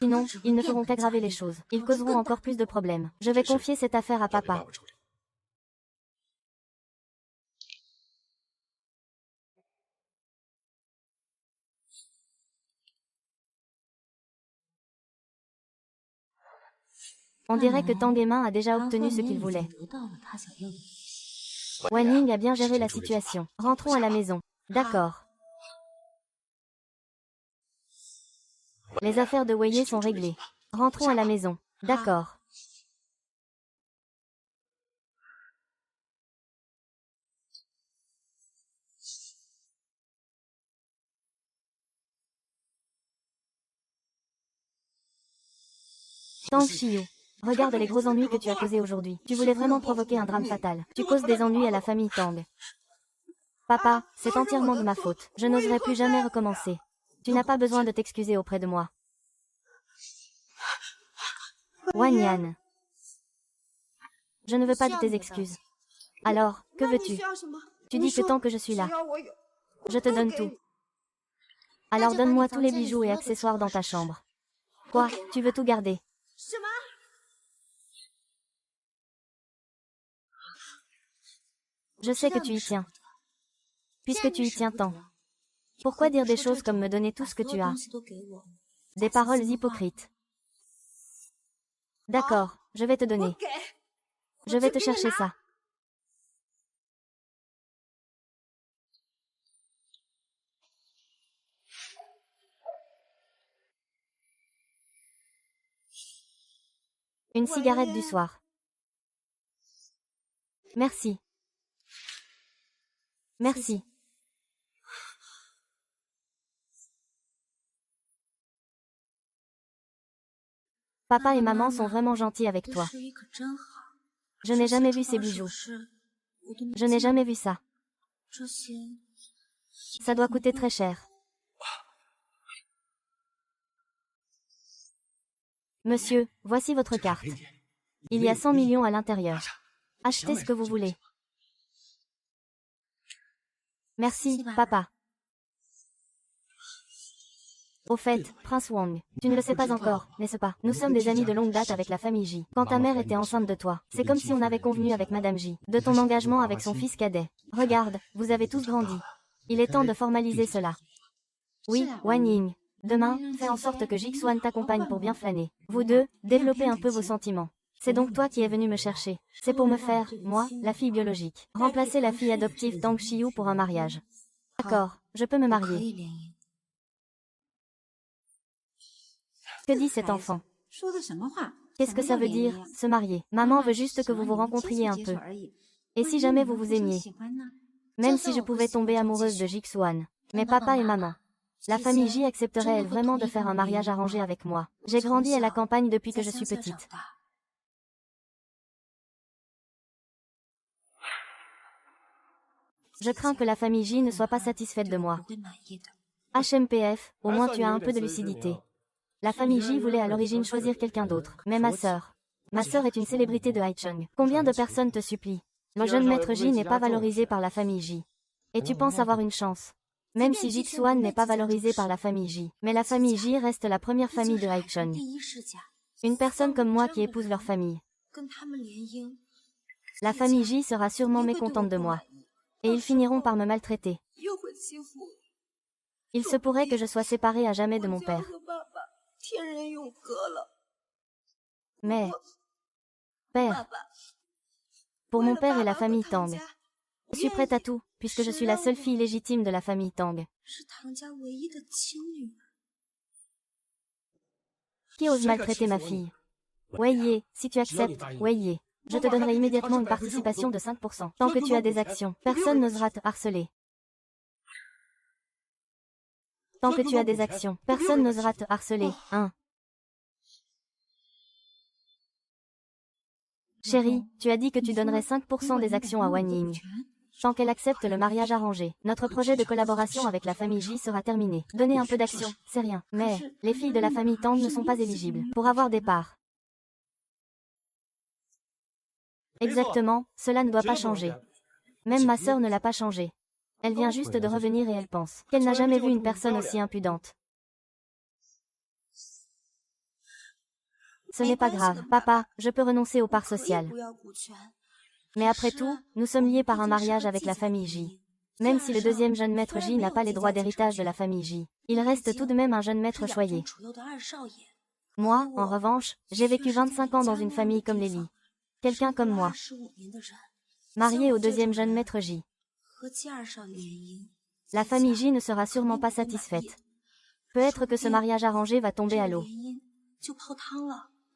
Sinon, ils ne feront qu'aggraver les choses. Ils causeront encore plus de problèmes. Je vais confier cette affaire à papa. On dirait que Tang Emin a déjà obtenu ce qu'il voulait. Wanning a bien géré la situation. Rentrons à la maison. D'accord. Les affaires de Wei sont réglées. Rentrons à la maison. D'accord. Tang Xiyu. Regarde les gros ennuis que tu as causés aujourd'hui. Tu voulais vraiment provoquer un drame fatal. Tu causes des ennuis à la famille Tang. Papa, c'est entièrement de ma faute. Je n'oserai plus jamais recommencer. Tu n'as pas besoin de t'excuser auprès de moi. Wanyan. Je ne veux pas de tes excuses. Alors, que veux-tu? Tu dis que tant que je suis là, je te donne tout. Alors donne-moi tous les bijoux et accessoires dans ta chambre. Quoi? Tu veux tout garder? Je sais que tu y tiens. Puisque tu y tiens tant. Pourquoi dire des choses comme me donner tout ce que tu as? Des paroles hypocrites. D'accord, je vais te donner. Je vais te chercher ça. Une cigarette du soir. Merci. Merci. Papa et maman sont vraiment gentils avec toi. Je n'ai jamais vu ces bijoux. Je n'ai jamais vu ça. Ça doit coûter très cher. Monsieur, voici votre carte. Il y a 100 millions à l'intérieur. Achetez ce que vous voulez. Merci, papa. Au fait, Prince Wang, tu ne le sais pas encore, n'est-ce pas? Nous sommes des amis de longue date avec la famille J. Quand ta mère était enceinte de toi, c'est comme si on avait convenu avec Madame J de ton engagement avec son fils cadet. Regarde, vous avez tous grandi. Il est temps de formaliser cela. Oui, Wan Ying. Demain, fais en sorte que Jixuan t'accompagne pour bien flâner. Vous deux, développez un peu vos sentiments. C'est donc toi qui es venu me chercher. C'est pour me faire, moi, la fille biologique, remplacer la fille adoptive Tang Xiu pour un mariage. D'accord, je peux me marier. Que dit cet enfant? Qu'est-ce que ça veut dire, se marier? Maman veut juste que vous vous rencontriez un peu. Et si jamais vous vous aimiez? Même si je pouvais tomber amoureuse de Jixuan. Mais papa et maman. La famille J accepterait-elle vraiment de faire un mariage arrangé avec moi? J'ai grandi à la campagne depuis que je suis petite. Je crains que la famille J ne soit pas satisfaite de moi. HMPF, au moins tu as un peu de lucidité. La famille J voulait à l'origine choisir quelqu'un d'autre, mais ma sœur. Ma sœur est une célébrité de Haicheng. Combien de personnes te supplient? Le jeune maître J n'est pas valorisé par la famille J. Et tu penses avoir une chance. Même si Jixuan n'est pas valorisé par la famille J. Mais la famille J reste la première famille de Haicheng. Une personne comme moi qui épouse leur famille. La famille J sera sûrement mécontente de moi. Et ils finiront par me maltraiter. Il se pourrait que je sois séparée à jamais de mon père. Mais, père, pour mon père et la famille Tang, je suis prête à tout, puisque je suis la seule fille légitime de la famille Tang. Qui ose maltraiter ma fille? Weiye, si tu acceptes, Weiye, je te donnerai immédiatement une participation de 5%. Tant que tu as des actions, personne n'osera te harceler. Tant que tu as des actions, personne n'osera te harceler, hein. Chérie, tu as dit que tu donnerais 5% des actions à Wan Ying. Tant qu'elle accepte le mariage arrangé, notre projet de collaboration avec la famille J sera terminé. Donner un peu d'action, c'est rien. Mais, les filles de la famille Tang ne sont pas éligibles pour avoir des parts. Exactement, cela ne doit pas changer. Même ma sœur ne l'a pas changé. Elle vient juste de revenir et elle pense qu'elle n'a jamais vu une personne aussi impudente. Ce n'est pas grave, papa, je peux renoncer aux parts sociales. Mais après tout, nous sommes liés par un mariage avec la famille J. Même si le deuxième jeune maître J n'a pas les droits d'héritage de la famille J, il reste tout de même un jeune maître choyé. Moi, en revanche, j'ai vécu 25 ans dans une famille comme les Li. Quelqu'un comme moi. Marié au deuxième jeune maître J. La famille J ne sera sûrement pas satisfaite. Peut-être que ce mariage arrangé va tomber à l'eau.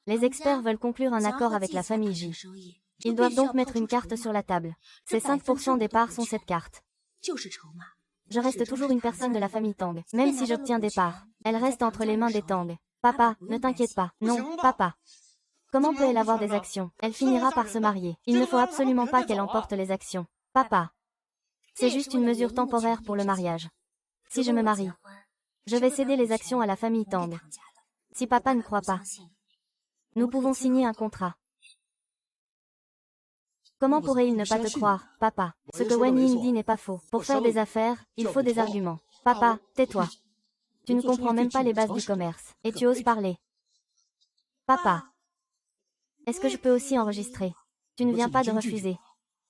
Les experts veulent conclure un accord avec la famille J. Ils doivent donc mettre une carte sur la table. Ces 5% des parts sont cette carte. Je reste toujours une personne de la famille Tang. Même si j'obtiens des parts, elle reste entre les mains des Tang. Papa, ne t'inquiète pas. Non, papa. Comment peut-elle avoir des actions? Elle finira par se marier. Il ne faut absolument pas qu'elle emporte les actions. Papa. C'est juste une mesure temporaire pour le mariage. Si je me marie, je vais céder les actions à la famille Tang. Si papa ne croit pas, nous pouvons signer un contrat. Comment pourrait-il ne pas te croire, papa? Ce que Wan Ying dit n'est pas faux. Pour faire des affaires, il faut des arguments. Papa, tais-toi. Tu ne comprends même pas les bases du commerce. Et tu oses parler. Papa. Est-ce que je peux aussi enregistrer? Tu ne viens pas de refuser.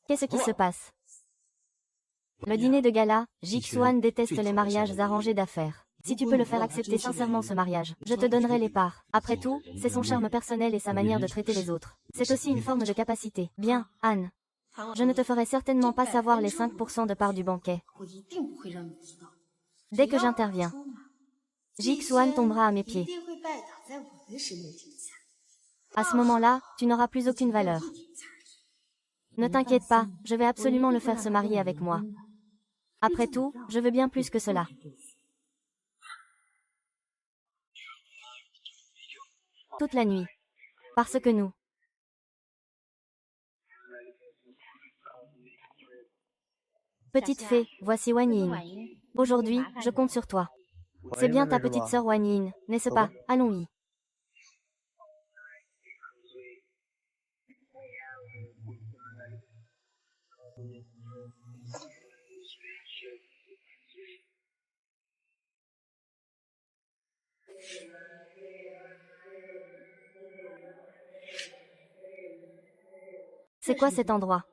Qu'est-ce qui se passe? Le dîner de gala, Jixuan déteste les mariages arrangés d'affaires. Si tu peux le faire accepter sincèrement ce mariage, je te donnerai les parts. Après tout, c'est son charme personnel et sa manière de traiter les autres. C'est aussi une forme de capacité. Bien, Anne. Je ne te ferai certainement pas savoir les 5% de part du banquet. Dès que j'interviens, Jixuan tombera à mes pieds. À ce moment-là, tu n'auras plus aucune valeur. Ne t'inquiète pas, je vais absolument le faire se marier avec moi. Après tout, je veux bien plus que cela. Toute la nuit. Parce que nous. Petite fée, voici Wan Yin. Aujourd'hui, je compte sur toi. C'est bien ta petite sœur Wan Yin, n'est-ce pas? Allons-y. C'est quoi cet endroit?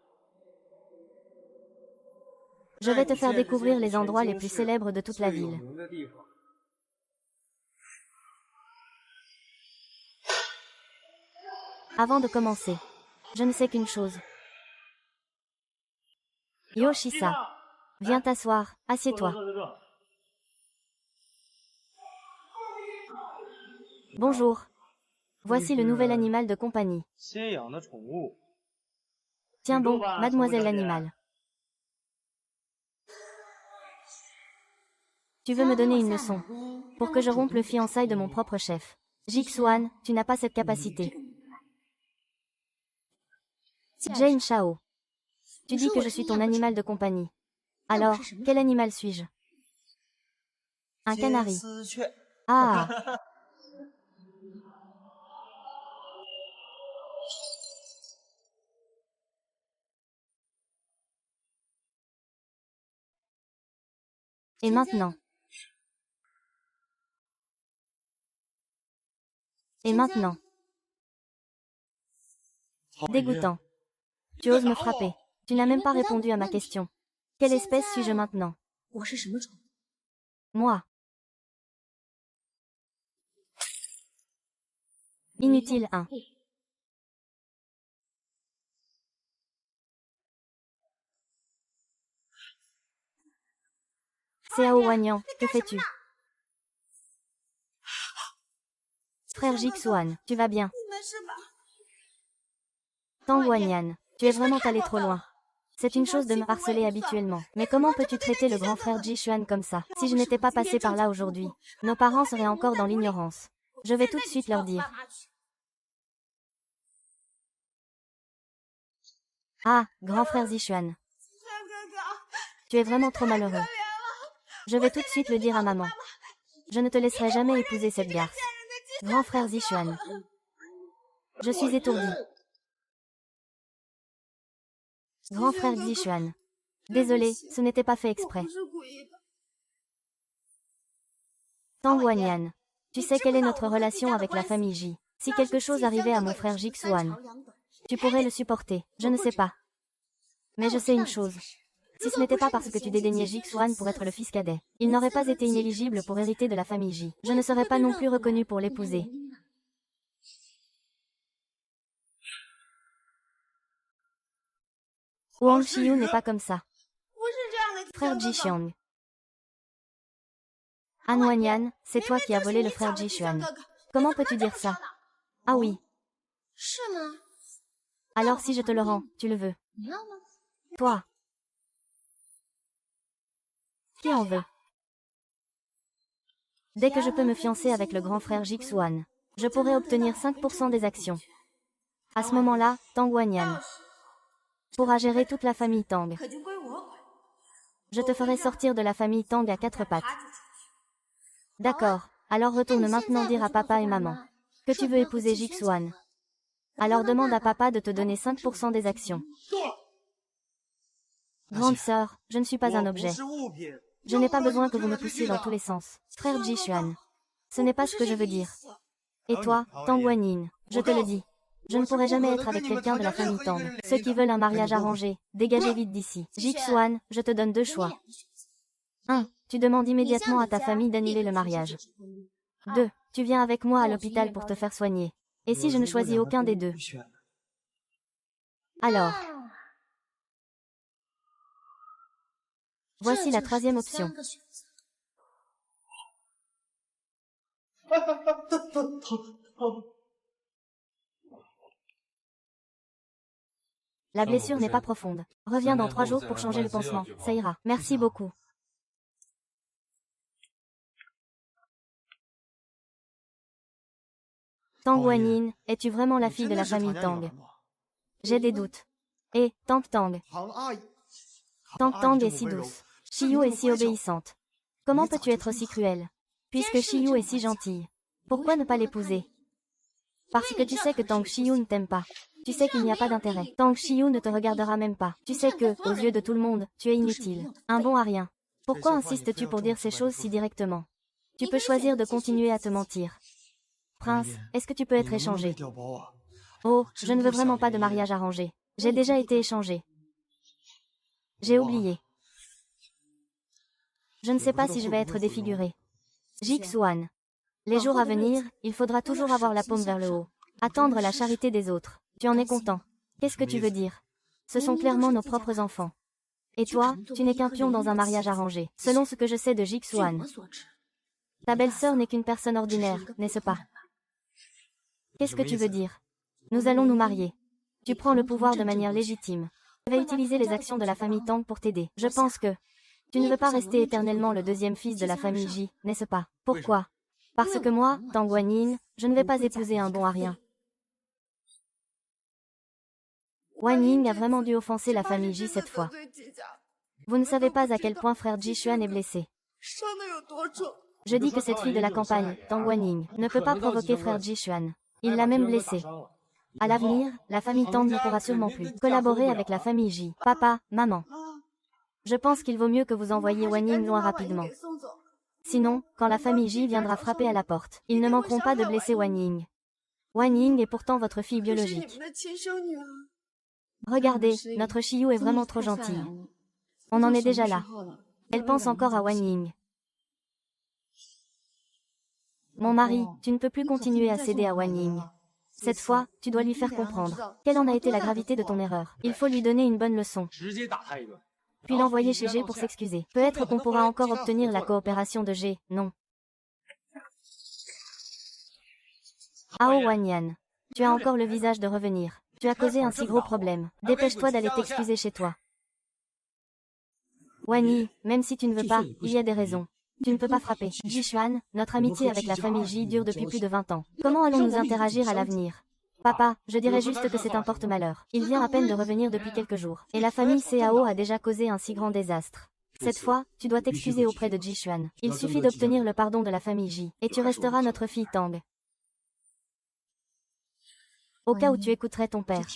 Je vais te faire découvrir les endroits les plus célèbres de toute la ville. Avant de commencer, je ne sais qu'une chose. Yoshisa, viens t'asseoir, assieds-toi. Bonjour. Voici le nouvel animal de compagnie. Tiens bon, mademoiselle l'animal. Tu veux me donner une leçon pour que je rompe le fiançailles de mon propre chef. Jixuan, tu n'as pas cette capacité. Jane Shao. Tu dis que je suis ton animal de compagnie. Alors, quel animal suis-je? Un canari. Ah. Et maintenant? Et maintenant? Dégoûtant. Tu oses me frapper. Tu n'as même pas répondu à ma question. Quelle espèce suis-je maintenant? Moi. Inutile 1. Xiao Wanyan, que fais-tu? Frère Jixuan, tu vas bien? Tang Wanyan, tu es vraiment allé trop loin. C'est une chose de me harceler habituellement. Mais comment peux-tu traiter le grand frère Jixuan comme ça? Si je n'étais pas passé par là aujourd'hui, nos parents seraient encore dans l'ignorance. Je vais tout de suite leur dire. Ah, grand frère Jixuan. Tu es vraiment trop malheureux. Je vais tout de suite le dire à maman. Je ne te laisserai jamais épouser cette garce. Grand frère Jixuan. Je suis étourdi. Grand frère Jixuan. Désolé, ce n'était pas fait exprès. Tang Wanyan. Tu sais quelle est notre relation avec la famille Ji. Si quelque chose arrivait à mon frère Jixuan, tu pourrais le supporter. Je ne sais pas. Mais je sais une chose. Si ce n'était pas parce que tu dédaignais Jixuan pour être le fils cadet, il n'aurait pas été inéligible pour hériter de la famille Ji. Je ne serais pas non plus reconnu pour l'épouser. Wang Xiyu n'est pas comme ça. Frère Jixiang. Han Wanyan, c'est toi qui as volé le frère Jixuan. Comment peux-tu dire ça? Ah oui. Alors si je te le rends, tu le veux? Toi. Qui en veut? Dès que je peux me fiancer avec le grand frère Jixuan, je pourrai obtenir 5% des actions. À ce moment-là, Tang Wanyan pourra gérer toute la famille Tang. Je te ferai sortir de la famille Tang à 4 pattes. D'accord, alors retourne maintenant dire à papa et maman que tu veux épouser Jixuan. Alors demande à papa de te donner 5% des actions. Grande sœur, je ne suis pas un objet. Je n'ai pas besoin que vous me poussiez dans tous les sens. Frère Jixuan. Ce n'est pas ce que je veux dire. Et toi, Tang Wanyin, je te le dis. Je ne pourrai jamais être avec quelqu'un de la famille Tang. Ceux qui veulent un mariage arrangé, dégagez vite d'ici. Jixuan, je te donne 2 choix. 1. Tu demandes immédiatement à ta famille d'annuler le mariage. 2. Tu viens avec moi à l'hôpital pour te faire soigner. Et si je ne choisis aucun des deux? Alors, voici la 3e option. La blessure n'est pas profonde. Reviens dans 3 jours pour changer le pansement. Ça ira. Merci beaucoup. Tang Wanyin, es-tu vraiment la fille de la famille Tang? J'ai des doutes. Et, Tang Tang. Tang Tang est si douce. Xiyu est si obéissante. Comment peux-tu être si cruelle? Puisque Xiyu est si gentille. Pourquoi ne pas l'épouser? Parce que tu sais que Tang Xiyu ne t'aime pas. Tu sais qu'il n'y a pas d'intérêt. Tang Xiyu ne te regardera même pas. Tu sais que, aux yeux de tout le monde, tu es inutile. Un bon à rien. Pourquoi insistes-tu pour dire ces choses si directement? Tu peux choisir de continuer à te mentir. Prince, est-ce que tu peux être échangé? Oh, je ne veux vraiment pas de mariage arrangé. J'ai déjà été échangé. J'ai oublié. Je ne sais pas si je vais être défiguré. Jixuan. Les jours à venir, il faudra toujours avoir la paume vers le haut. Attendre la charité des autres. Tu en es content. Qu'est-ce que tu veux dire? Ce sont clairement nos propres enfants. Et toi, tu n'es qu'un pion dans un mariage arrangé, selon ce que je sais de Jixuan. Ta belle-sœur n'est qu'une personne ordinaire, n'est-ce pas? Qu'est-ce que tu veux dire? Nous allons nous marier. Tu prends le pouvoir de manière légitime. Je vais utiliser les actions de la famille Tang pour t'aider. Je pense que tu ne veux pas rester éternellement le deuxième fils de la famille Ji, n'est-ce pas? Pourquoi? Parce que moi, Tang Wanyin, je ne vais pas épouser un bon à rien. Wanyin a vraiment dû offenser la famille Ji cette fois. Vous ne savez pas à quel point frère Ji Xuan est blessé. Je dis que cette fille de la campagne, Tang Wanyin, ne peut pas provoquer frère Ji Xuan. Il l'a même blessé. À l'avenir, la famille Tang ne pourra sûrement plus collaborer avec la famille Ji. Papa, maman. Je pense qu'il vaut mieux que vous envoyiez Wanyin loin rapidement. Sinon, quand la famille Ji viendra frapper à la porte, ils ne manqueront pas de blesser Wanyin. Wanyin est pourtant votre fille biologique. Regardez, notre Xiyu est vraiment trop gentille. On en est déjà là. Elle pense encore à Wanyin. Mon mari, tu ne peux plus continuer à céder à Wanyin. Cette fois, tu dois lui faire comprendre. Quelle en a été la gravité de ton erreur? Il faut lui donner une bonne leçon. Puis l'envoyer chez G pour s'excuser. Peut-être qu'on pourra encore obtenir la coopération de G, non? Ao Wanyan. Tu as encore le visage de revenir. Tu as causé un si gros problème. Dépêche-toi d'aller t'excuser chez toi. Wanyi, même si tu ne veux pas, il y a des raisons. Tu ne peux pas frapper. Ji Xuan, notre amitié avec la famille Ji dure depuis plus de 20 ans. Comment allons-nous interagir à l'avenir? Papa, je dirais juste que c'est un porte-malheur. Il vient à peine de revenir depuis quelques jours. Et la famille Cao a déjà causé un si grand désastre. Cette fois, tu dois t'excuser auprès de Ji Xuan. Il suffit d'obtenir le pardon de la famille Ji. Et tu resteras notre fille Tang. Au cas où tu écouterais ton père.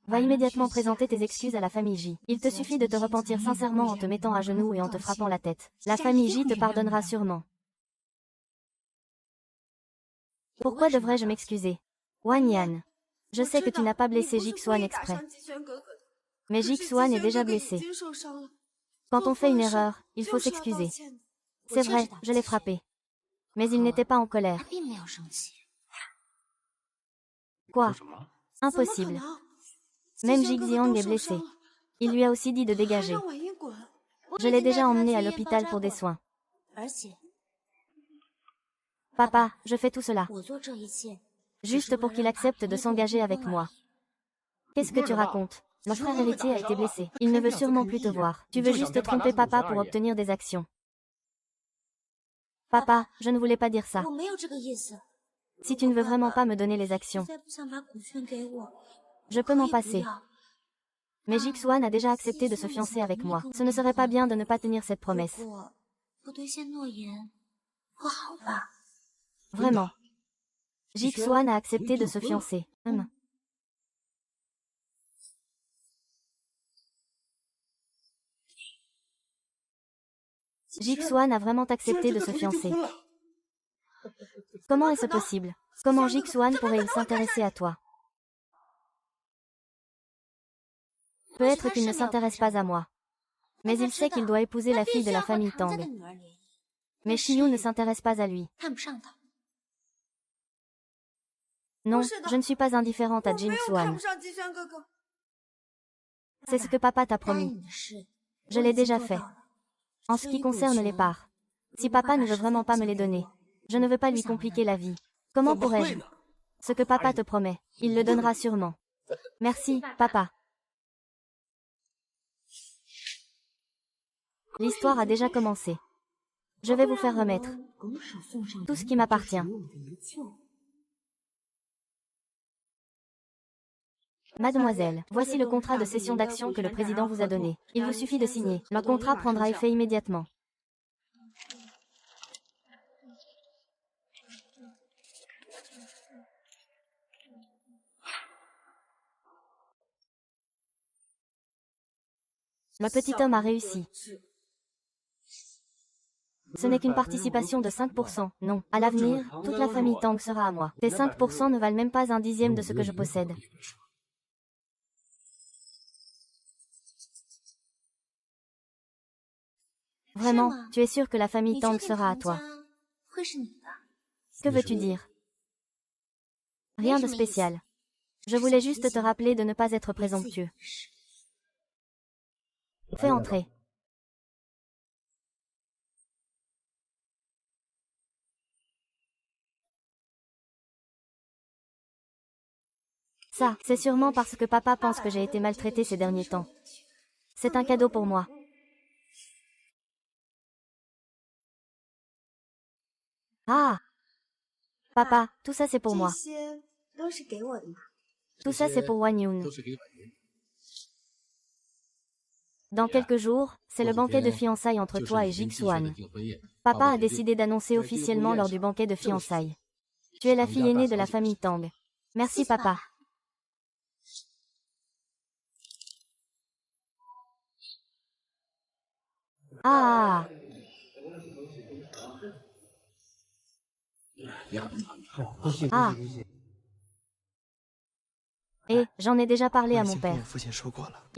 Va immédiatement présenter tes excuses à la famille Ji. Il te suffit de te repentir sincèrement en te mettant à genoux et en te frappant la tête. La famille Ji te pardonnera sûrement. Pourquoi devrais-je m'excuser? Wanyan. Je sais que tu n'as pas blessé Jixuan exprès. Mais Jixuan est déjà blessé. Quand on fait une erreur, il faut s'excuser. C'est vrai, je l'ai frappé. Mais il n'était pas en colère. Quoi? Impossible. Même Jixiang est blessé. Il lui a aussi dit de dégager. Je l'ai déjà emmené à l'hôpital pour des soins. Papa, je fais tout cela. Juste pour qu'il accepte de s'engager avec moi. Qu'est-ce que tu racontes? Mon frère héritier a été blessé. Il ne veut sûrement plus te voir. Tu veux juste tromper papa pour obtenir des actions. Papa, je ne voulais pas dire ça. Si tu ne veux vraiment pas me donner les actions, je peux m'en passer. Mais Jixuan a déjà accepté de se fiancer avec moi. Ce ne serait pas bien de ne pas tenir cette promesse. Vraiment. Jixuan a accepté de se fiancer. Jixuan a vraiment accepté de se fiancer. Comment est-ce possible? Comment Jixuan pourrait-il s'intéresser à toi? Peut-être qu'il ne s'intéresse pas à moi. Mais il sait qu'il doit épouser la fille de la famille Tang. Mais Xiyu ne s'intéresse pas à lui. Non, je ne suis pas indifférente à Jixuan. C'est ce que papa t'a promis. Je l'ai déjà fait. En ce qui concerne les parts, si papa ne veut vraiment pas me les donner, je ne veux pas lui compliquer la vie. Comment pourrais-je? Ce que papa te promet, il le donnera sûrement. Merci, papa. L'histoire a déjà commencé. Je vais vous faire remettre tout ce qui m'appartient. Mademoiselle, voici le contrat de cession d'actions que le président vous a donné. Il vous suffit de signer. Le contrat prendra effet immédiatement. Le petit homme a réussi. Ce n'est qu'une participation de 5%. Non, à l'avenir, toute la famille Tang sera à moi. Ces 5% ne valent même pas un dixième de ce que je possède. Vraiment, tu es sûr que la famille Tang sera à toi? Que veux-tu dire? Rien de spécial. Je voulais juste te rappeler de ne pas être présomptueux. Fais entrer. Ça, c'est sûrement parce que papa pense que j'ai été maltraitée ces derniers temps. C'est un cadeau pour moi. Ah! Papa, tout ça c'est pour moi. Tout ça c'est pour Wan Yun. Dans quelques jours, c'est le banquet de fiançailles entre toi et Jigsuan. Papa a décidé d'annoncer officiellement lors du banquet de fiançailles. Tu es la fille aînée de la famille Tang. Merci papa. Ah! Ah! Et, j'en ai déjà parlé à mon père.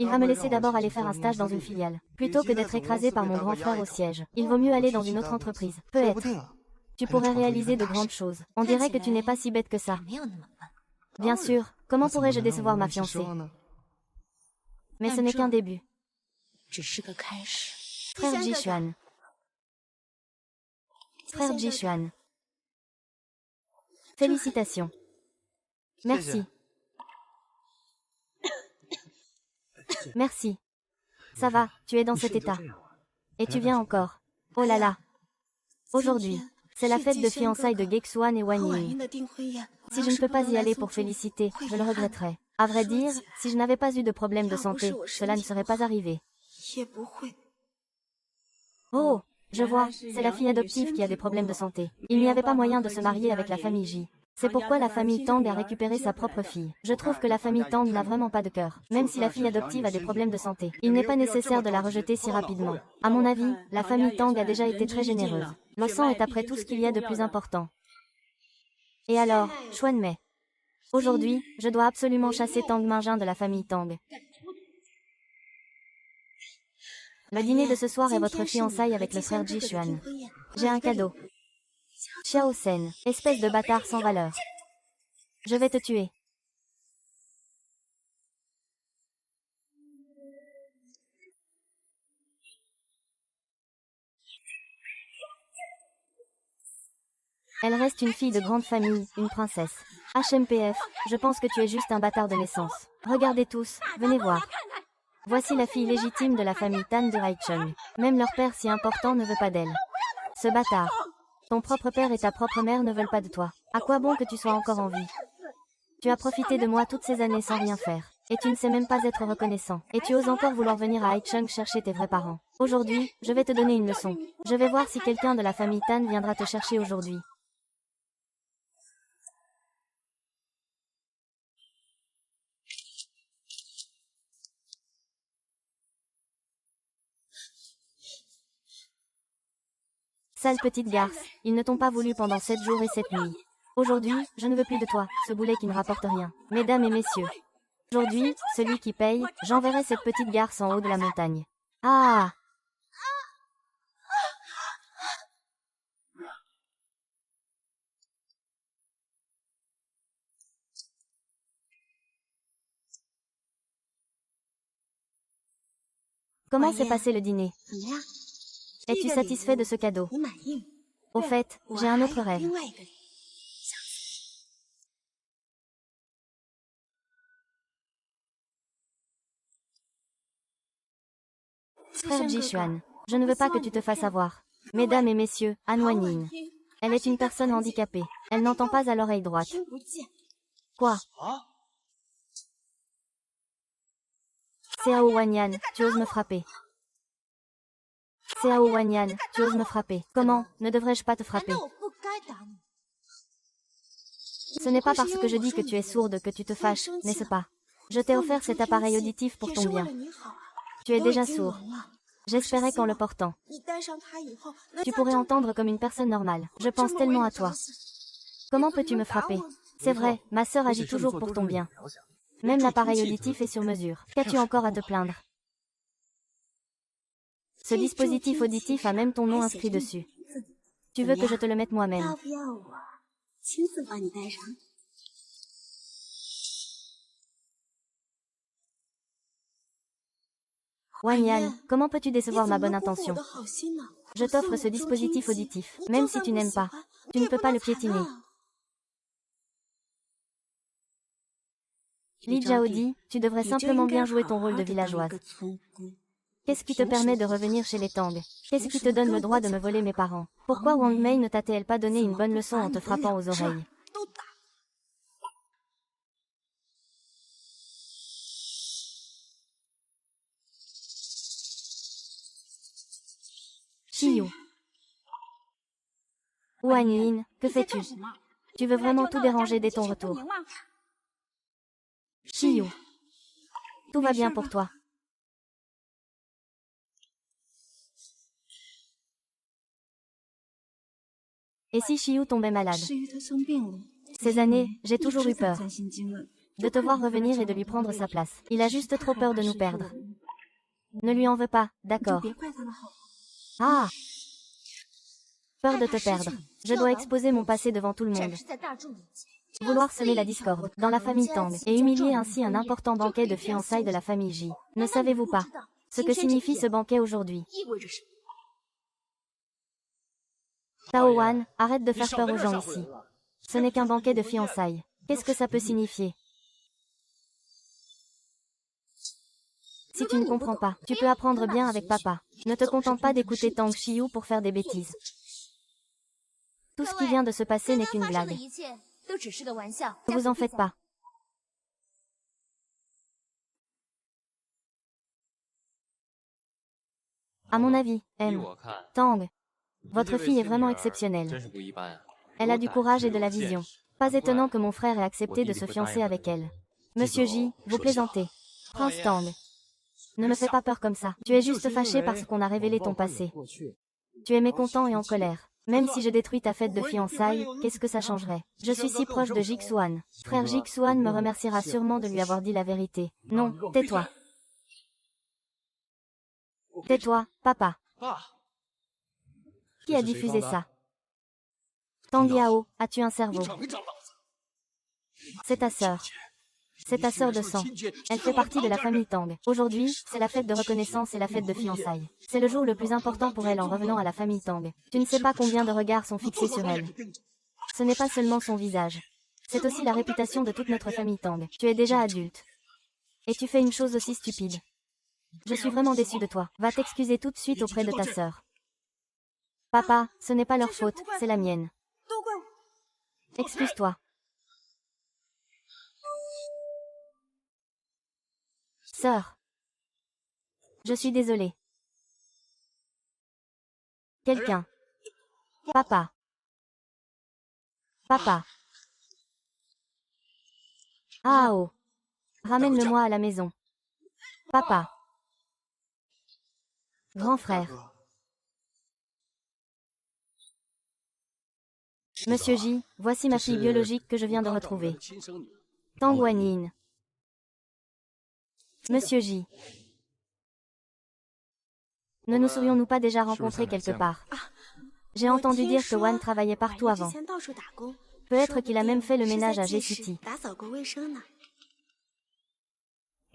Il va me laisser d'abord aller faire un stage dans une filiale. Plutôt que d'être écrasé par mon grand frère au siège. Il vaut mieux aller dans une autre entreprise. Peut-être. Tu pourrais réaliser de grandes choses. On dirait que tu n'es pas si bête que ça. Bien sûr, comment pourrais-je décevoir ma fiancée? Mais ce n'est qu'un début. Frère Jishuan. Frère Jishuan. Félicitations. Merci. Merci. Ça va, tu es dans cet état. Et tu viens encore. Oh là là. Aujourd'hui, c'est la fête de fiançailles de Gexuan et Wan Ying. Si je ne peux pas y aller pour féliciter, je le regretterais. À vrai dire, si je n'avais pas eu de problème de santé, cela ne serait pas arrivé. Oh, je vois, c'est la fille adoptive qui a des problèmes de santé. Il n'y avait pas moyen de se marier avec la famille J. C'est pourquoi la famille Tang a récupéré sa propre fille. Je trouve que la famille Tang n'a vraiment pas de cœur, même si la fille adoptive a des problèmes de santé. Il n'est pas nécessaire de la rejeter si rapidement. À mon avis, la famille Tang a déjà été très généreuse. Le sang est après tout ce qu'il y a de plus important. Et alors, Xuan Mei. Aujourd'hui, je dois absolument chasser Tang Mingjin de la famille Tang. Le dîner de ce soir est votre fiançaille avec le frère Jishuan. J'ai un cadeau. Xiao Sen, espèce de bâtard sans valeur. Je vais te tuer. Elle reste une fille de grande famille, une princesse. HMPF, je pense que tu es juste un bâtard de naissance. Regardez tous, venez voir. Voici la fille légitime de la famille Tan de Haicheng. Même leur père si important ne veut pas d'elle. Ce bâtard. Ton propre père et ta propre mère ne veulent pas de toi. À quoi bon que tu sois encore en vie? Tu as profité de moi toutes ces années sans rien faire. Et tu ne sais même pas être reconnaissant. Et tu oses encore vouloir venir à Haicheng chercher tes vrais parents. Aujourd'hui, je vais te donner une leçon. Je vais voir si quelqu'un de la famille Tan viendra te chercher aujourd'hui. Sale petite garce, ils ne t'ont pas voulu pendant 7 jours et 7 nuits. Aujourd'hui, je ne veux plus de toi, ce boulet qui ne rapporte rien. Mesdames et messieurs. Aujourd'hui, celui qui paye, j'enverrai cette petite garce en haut de la montagne. Ah! Comment s'est passé le dîner? Es-tu satisfait de ce cadeau? Au fait, j'ai un autre rêve. Frère Jishuan, je ne veux pas que tu te fasses avoir. Mesdames et messieurs, Han Wanyin. Elle est une personne handicapée. Elle n'entend pas à l'oreille droite. Quoi? Xiao Wanyan, tu oses me frapper. Xiao Wanyan, tu oses me frapper. Comment, ne devrais-je pas te frapper? Ce n'est pas parce que je dis que tu es sourde que tu te fâches, n'est-ce pas? Je t'ai offert cet appareil auditif pour ton bien. Tu es déjà sourd. J'espérais qu'en le portant, tu pourrais entendre comme une personne normale. Je pense tellement à toi. Comment peux-tu me frapper? C'est vrai, ma sœur agit toujours pour ton bien. Même l'appareil auditif est sur mesure. Qu'as-tu encore à te plaindre? Ce dispositif auditif a même ton nom inscrit dessus. Tu veux que je te le mette moi-même? Wanyan, comment peux-tu décevoir ma bonne intention? Je t'offre ce dispositif auditif, même si tu n'aimes pas. Tu ne peux pas le piétiner. Li Jiaodi, tu devrais simplement bien jouer ton rôle de villageoise. Qu'est-ce qui te permet de revenir chez les Tang? Qu'est-ce qui te donne le droit de me voler mes parents? Pourquoi Wang Mei ne t'a-t-elle pas donné une bonne leçon en te frappant aux oreilles? Shiyu. Wan Yin, que fais-tu? Tu veux vraiment tout déranger dès ton retour? Shiyu. Tout va bien pour toi. Et si Shiyu tombait malade? Ces années, j'ai toujours eu peur de te voir revenir et de lui prendre sa place. Il a juste trop peur de nous perdre. Ne lui en veux pas, d'accord? Ah! Peur de te perdre. Je dois exposer mon passé devant tout le monde. Vouloir semer la discorde dans la famille Tang et humilier ainsi un important banquet de fiançailles de la famille Ji. Ne savez-vous pas ce que signifie ce banquet aujourd'hui? Tao Wan, arrête de faire peur aux gens ici. Ce n'est qu'un banquet de fiançailles. Qu'est-ce que ça peut signifier? Si tu ne comprends pas, tu peux apprendre bien avec papa. Ne te contente pas d'écouter Tang Xiu pour faire des bêtises. Tout ce qui vient de se passer n'est qu'une blague. Ne vous en faites pas. À mon avis, Tang, votre fille est vraiment exceptionnelle. Elle a du courage et de la vision. Pas étonnant que mon frère ait accepté de se fiancer avec elle. Monsieur J, vous plaisantez. Prince Tang, ne me fais pas peur comme ça. Tu es juste fâché parce qu'on a révélé ton passé. Tu es mécontent et en colère. Même si je détruis ta fête de fiançailles, qu'est-ce que ça changerait? Je suis si proche de Jixuan. Frère Jixuan me remerciera sûrement de lui avoir dit la vérité. Non, tais-toi. Tais-toi, papa. Qui a diffusé ça? Tang Yao, as-tu un cerveau? C'est ta sœur. C'est ta sœur de sang. Elle fait partie de la famille Tang. Aujourd'hui, c'est la fête de reconnaissance et la fête de fiançailles. C'est le jour le plus important pour elle en revenant à la famille Tang. Tu ne sais pas combien de regards sont fixés sur elle. Ce n'est pas seulement son visage. C'est aussi la réputation de toute notre famille Tang. Tu es déjà adulte. Et tu fais une chose aussi stupide. Je suis vraiment déçue de toi. Va t'excuser tout de suite auprès de ta sœur. Papa, ce n'est pas leur faute, c'est la mienne. Excuse-toi. Sœur. Je suis désolée. Quelqu'un. Papa. Papa. Ah oh. Ramène-le-moi à la maison. Papa. Grand frère. Monsieur J, voici ma fille biologique que je viens de retrouver. Tang Wanyin. Monsieur J. Ne nous serions-nous pas déjà rencontrés quelque part? J'ai entendu dire que Wan travaillait partout avant. Peut-être qu'il a même fait le ménage à G-City.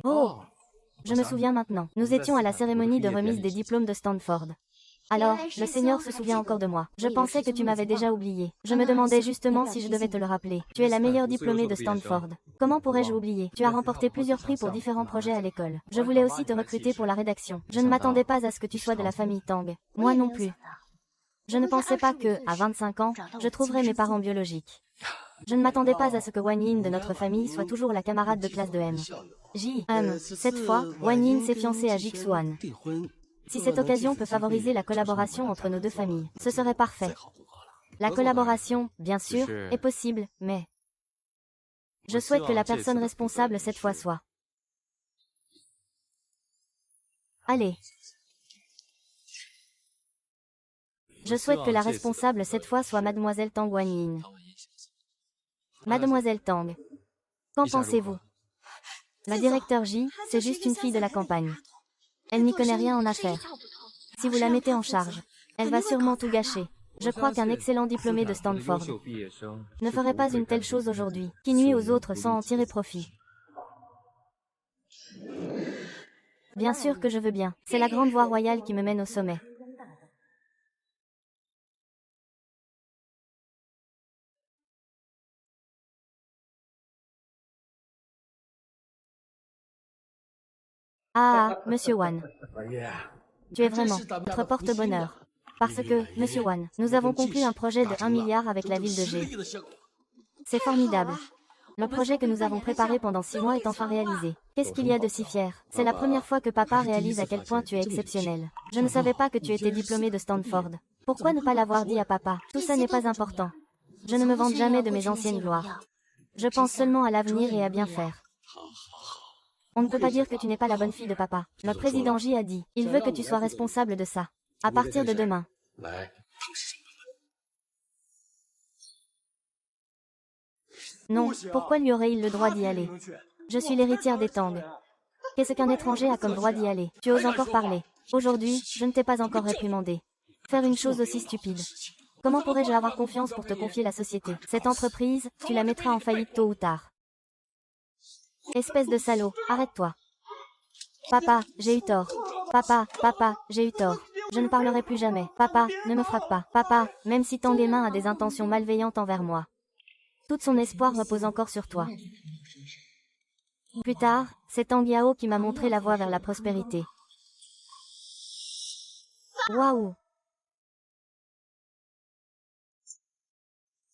Oh! Je me souviens maintenant. Nous étions à la cérémonie de remise des diplômes de Stanford. Alors, le Seigneur se souvient encore de moi. Je pensais que tu m'avais déjà oublié. Je me demandais justement si je devais te le rappeler. Tu es la meilleure diplômée de Stanford. Comment pourrais-je oublier? Tu as remporté plusieurs prix pour différents projets à l'école. Je voulais aussi te recruter pour la rédaction. Je ne m'attendais pas à ce que tu sois de la famille Tang. Moi non plus. Je ne pensais pas que, à 25 ans, je trouverais mes parents biologiques. Je ne m'attendais pas à ce que Wan Yin de notre famille soit toujours la camarade de classe de M. Cette fois, Wan Yin s'est fiancé à Jixuan. Si cette occasion peut favoriser la collaboration entre nos deux familles, ce serait parfait. La collaboration, bien sûr, est possible, mais... Je souhaite que la personne responsable cette fois soit... Allez. Je souhaite que la responsable cette fois soit Mademoiselle Tang Wanyin. Mademoiselle Tang. Qu'en pensez-vous? La directeur J, c'est juste une fille de la campagne. Elle n'y connaît rien en affaires. Si vous la mettez en charge, elle va sûrement tout gâcher. Je crois qu'un excellent diplômé de Stanford ne ferait pas une telle chose aujourd'hui, qui nuit aux autres sans en tirer profit. Bien sûr que je veux bien. C'est la grande voie royale qui me mène au sommet. Ah, Monsieur Wan. Tu es vraiment notre porte-bonheur. Parce que, Monsieur Wan, nous avons conclu un projet de 1 milliard avec la ville de G. C'est formidable. Le projet que nous avons préparé pendant 6 mois est enfin réalisé. Qu'est-ce qu'il y a de si fier? C'est la première fois que papa réalise à quel point tu es exceptionnel. Je ne savais pas que tu étais diplômé de Stanford. Pourquoi ne pas l'avoir dit à papa? Tout ça n'est pas important. Je ne me vante jamais de mes anciennes gloires. Je pense seulement à l'avenir et à bien faire. On ne peut pas dire que tu n'es pas la bonne fille de papa. Le président J a dit, il veut que tu sois responsable de ça. À partir de demain. Non, pourquoi lui aurait-il le droit d'y aller? Je suis l'héritière des Tang. Qu'est-ce qu'un étranger a comme droit d'y aller? Tu oses encore parler. Aujourd'hui, je ne t'ai pas encore réprimandé. Faire une chose aussi stupide. Comment pourrais-je avoir confiance pour te confier la société? Cette entreprise, tu la mettras en faillite tôt ou tard. Espèce de salaud, arrête-toi. Papa, j'ai eu tort. Papa, j'ai eu tort. Je ne parlerai plus jamais. Papa, ne me frappe pas. Papa, même si Tang Emin a des intentions malveillantes envers moi. Tout son espoir repose encore sur toi. Plus tard, c'est Tang Yao qui m'a montré la voie vers la prospérité. Waouh!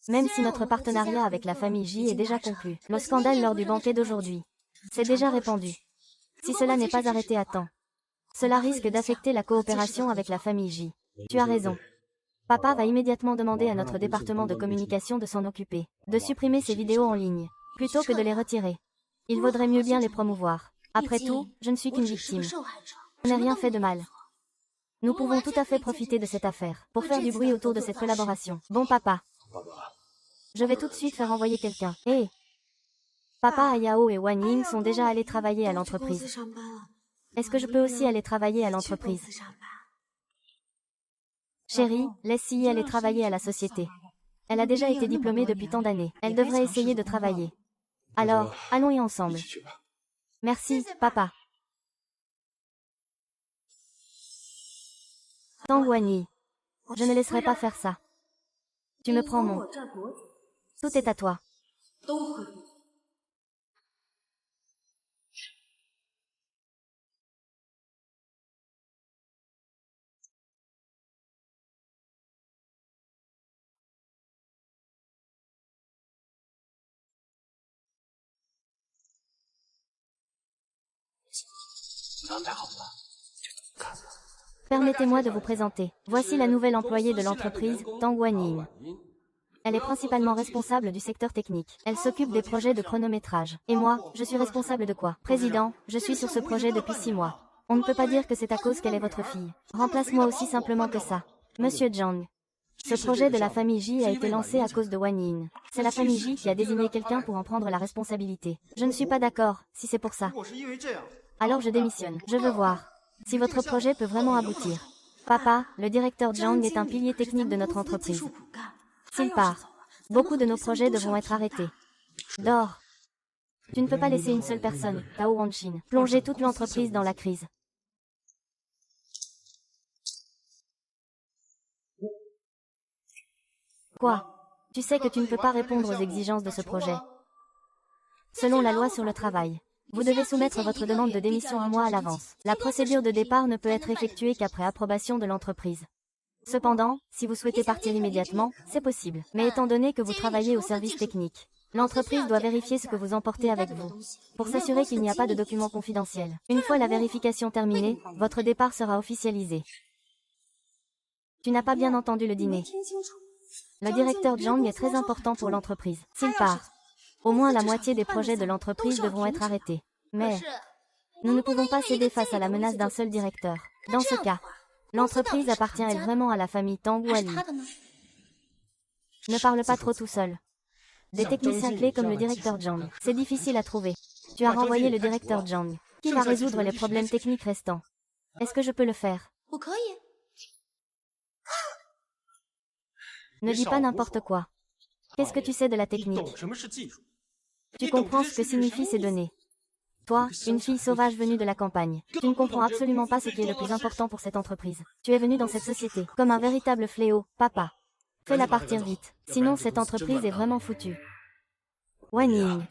Même si notre partenariat avec la famille J est déjà conclu, le scandale lors du banquet d'aujourd'hui, c'est déjà répandu. Si cela n'est pas arrêté à temps, cela risque d'affecter la coopération avec la famille J. Tu as raison. Papa va immédiatement demander à notre département de communication de s'en occuper, de supprimer ces vidéos en ligne, plutôt que de les retirer. Il vaudrait mieux bien les promouvoir. Après tout, je ne suis qu'une victime. Je n'ai rien fait de mal. Nous pouvons tout à fait profiter de cette affaire, pour faire du bruit autour de cette collaboration. Bon papa. Je vais tout de suite faire envoyer quelqu'un. Hé! Papa Ayao et Wan Ying sont déjà allés travailler à l'entreprise. Est-ce que je peux aussi aller travailler à l'entreprise? Chérie, laisse Siyi aller travailler à la société. Elle a déjà été diplômée depuis tant d'années. Elle devrait essayer de travailler. Alors, allons-y ensemble. Merci, papa. Tang Wanyi. Je ne laisserai pas faire ça. Tu me prends mon... Tout est à toi. Permettez-moi de vous présenter. Voici la nouvelle employée de l'entreprise, Tang Wanyin. Elle est principalement responsable du secteur technique. Elle s'occupe des projets de chronométrage. Et moi, je suis responsable de quoi? Président, je suis sur ce projet depuis 6 mois. On ne peut pas dire que c'est à cause qu'elle est votre fille. Remplace-moi aussi simplement que ça. Monsieur Zhang. Ce projet de la famille J a été lancé à cause de Wan Yin. C'est la famille J qui a désigné quelqu'un pour en prendre la responsabilité. Je ne suis pas d'accord, si c'est pour ça. Alors je démissionne. Je veux voir si votre projet peut vraiment aboutir. Papa, le directeur Zhang est un pilier technique de notre entreprise. S'il part, beaucoup de nos projets devront être arrêtés. Dors. Tu ne peux pas laisser une seule personne, Tao Wanshin, plonger toute l'entreprise dans la crise. Quoi? Tu sais que tu ne peux pas répondre aux exigences de ce projet. Selon la loi sur le travail, vous devez soumettre votre demande de démission un mois à l'avance. La procédure de départ ne peut être effectuée qu'après approbation de l'entreprise. Cependant, si vous souhaitez partir immédiatement, c'est possible. Mais étant donné que vous travaillez au service technique, l'entreprise doit vérifier ce que vous emportez avec vous, pour s'assurer qu'il n'y a pas de documents confidentiels. Une fois la vérification terminée, votre départ sera officialisé. Tu n'as pas bien entendu le dîner. Le directeur Zhang est très important pour l'entreprise. S'il part, au moins la moitié des projets de l'entreprise devront être arrêtés. Mais nous ne pouvons pas céder face à la menace d'un seul directeur. Dans ce cas, l'entreprise appartient-elle vraiment à la famille Tang ou Ali? Ne parle pas trop tout seul. Des techniciens clés comme le directeur Zhang, c'est difficile à trouver. Tu as renvoyé le directeur Zhang. Qui va résoudre les problèmes techniques restants? Est-ce que je peux le faire? Ne dis pas n'importe quoi. Qu'est-ce que tu sais de la technique? Tu comprends ce que signifient ces données. Toi, une fille sauvage venue de la campagne, tu ne comprends absolument pas ce qui est le plus important pour cette entreprise. Tu es venu dans cette société, comme un véritable fléau, papa. Fais-la partir vite, sinon cette entreprise est vraiment foutue. Wan Ying.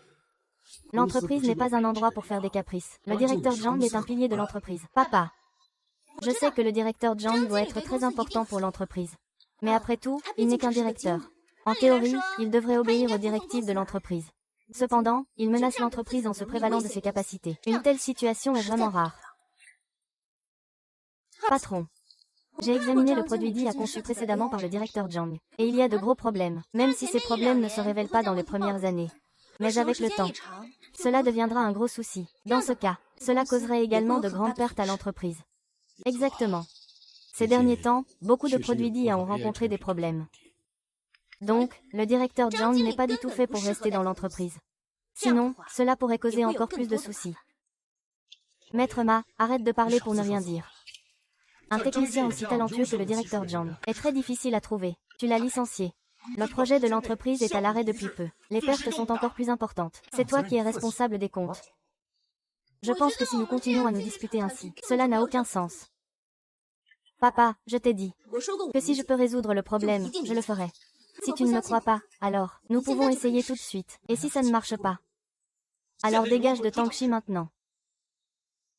L'entreprise n'est pas un endroit pour faire des caprices. Le directeur Zhang est un pilier de l'entreprise. Papa. Je sais que le directeur Zhang doit être très important pour l'entreprise. Mais après tout, il n'est qu'un directeur. En théorie, il devrait obéir aux directives de l'entreprise. Cependant, il menace l'entreprise en se prévalant de ses capacités. Une telle situation est vraiment rare. Patron. J'ai examiné le produit dit conçu précédemment par le directeur Zhang. Et il y a de gros problèmes, même si ces problèmes ne se révèlent pas dans les premières années. Mais avec le temps, cela deviendra un gros souci. Dans ce cas, cela causerait également de grandes pertes à l'entreprise. Exactement. Ces derniers temps, beaucoup de produits dits ont rencontré des problèmes. Donc, le directeur Zhang n'est pas du tout fait pour rester dans l'entreprise. Sinon, cela pourrait causer encore plus de soucis. Maître Ma, arrête de parler pour ne rien dire. Un technicien aussi talentueux que le directeur Zhang est très difficile à trouver. Tu l'as licencié. Le projet de l'entreprise est à l'arrêt depuis peu. Les pertes sont encore plus importantes. C'est toi qui es responsable des comptes. Je pense que si nous continuons à nous disputer ainsi, cela n'a aucun sens. Papa, je t'ai dit que si je peux résoudre le problème, je le ferai. Si tu ne me crois pas, alors, nous pouvons essayer tout de suite. Et si ça ne marche pas, alors dégage de Tangxi maintenant.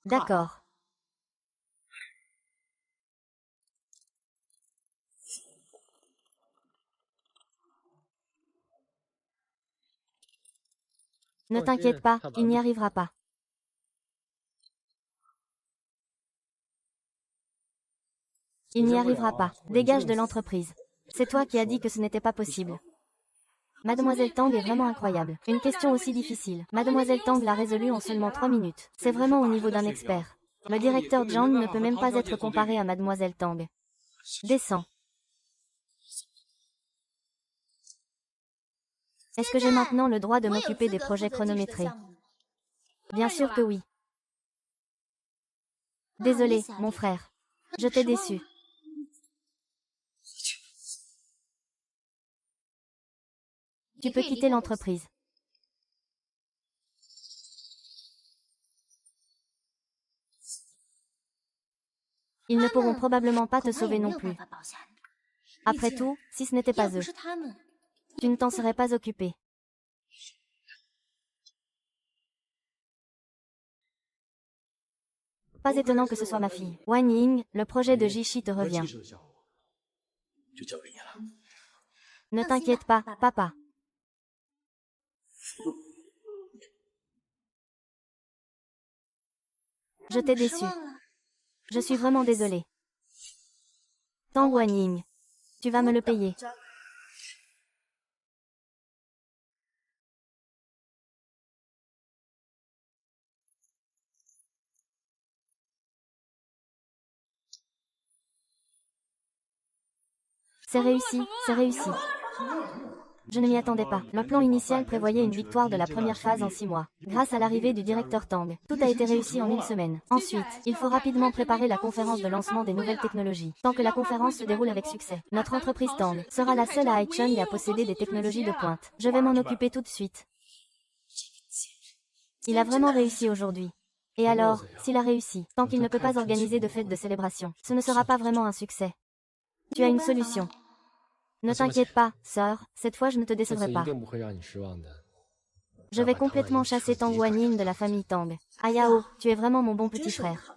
D'accord. Ne t'inquiète pas, il n'y arrivera pas. Il n'y arrivera pas. Dégage de l'entreprise. C'est toi qui as dit que ce n'était pas possible. Mademoiselle Tang est vraiment incroyable. Une question aussi difficile. Mademoiselle Tang l'a résolue en seulement 3 minutes. C'est vraiment au niveau d'un expert. Le directeur Zhang ne peut même pas être comparé à Mademoiselle Tang. Descends. Est-ce que j'ai maintenant le droit de m'occuper des projets chronométrés? Bien sûr que oui. Désolé, mon frère. Je t'ai déçu. Tu peux quitter l'entreprise. Ils ne pourront probablement pas te sauver non plus. Après tout, si ce n'était pas eux, tu ne t'en serais pas occupé. Pas étonnant que ce soit ma fille. Wan Ying, le projet de Jishi te revient. Ne t'inquiète pas, papa. Je t'ai déçu. Je suis vraiment désolée. Tang Wan Ying, tu vas me le payer. C'est réussi, c'est réussi. Je ne m'y attendais pas. Le plan initial prévoyait une victoire de la première phase en 6 mois. Grâce à l'arrivée du directeur Tang, tout a été réussi en 1 semaine. Ensuite, il faut rapidement préparer la conférence de lancement des nouvelles technologies. Tant que la conférence se déroule avec succès, notre entreprise Tang sera la seule à Haicheng à posséder des technologies de pointe. Je vais m'en occuper tout de suite. Il a vraiment réussi aujourd'hui. Et alors, s'il a réussi, tant qu'il ne peut pas organiser de fête de célébration, ce ne sera pas vraiment un succès. Tu as une solution. Ne t'inquiète pas, sœur, cette fois je ne te décevrai pas. Je vais complètement chasser Tang Wanyin de la famille Tang. Ayao, tu es vraiment mon bon petit frère.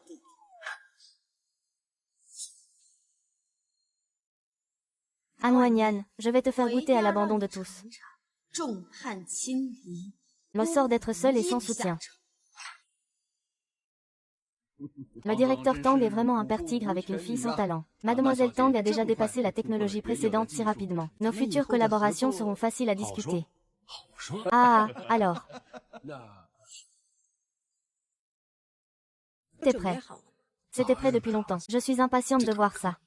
Han Wanyan, je vais te faire goûter à l'abandon de tous. Le sort d'être seul et sans soutien. Le directeur Tang est vraiment un père tigre avec une fille sans talent. Mademoiselle Tang a déjà dépassé la technologie précédente si rapidement. Nos futures collaborations seront faciles à discuter. Ah, alors. T'es prêt? C'était prêt depuis longtemps. Je suis impatiente de voir ça.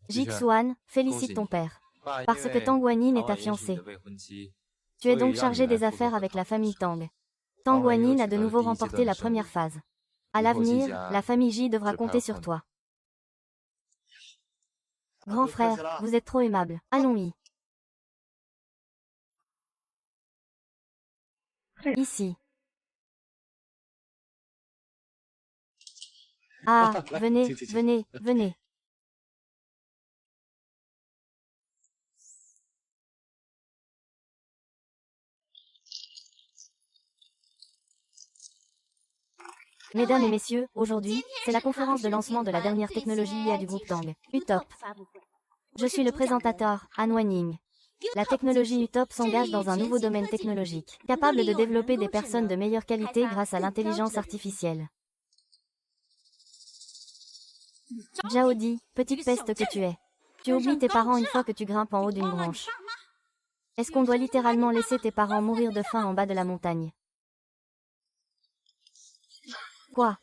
Jixuan, félicite ton père. Parce que Tang Wanyin est ta fiancée. Tu es donc chargé des affaires avec la famille Tang. Tang Wanyin a de nouveau remporté la première phase. À l'avenir, la famille Ji devra compter sur toi. Grand frère, vous êtes trop aimable. Allons-y. Ici. Ah, venez, venez, venez. Mesdames et messieurs, aujourd'hui, c'est la conférence de lancement de la dernière technologie IA du groupe Tang, Utop. Je suis le présentateur, Han Wenying. La technologie Utop s'engage dans un nouveau domaine technologique, capable de développer des personnes de meilleure qualité grâce à l'intelligence artificielle. Zhaodi, petite peste que tu es. Tu oublies tes parents une fois que tu grimpes en haut d'une branche. Est-ce qu'on doit littéralement laisser tes parents mourir de faim en bas de la montagne? Quoi?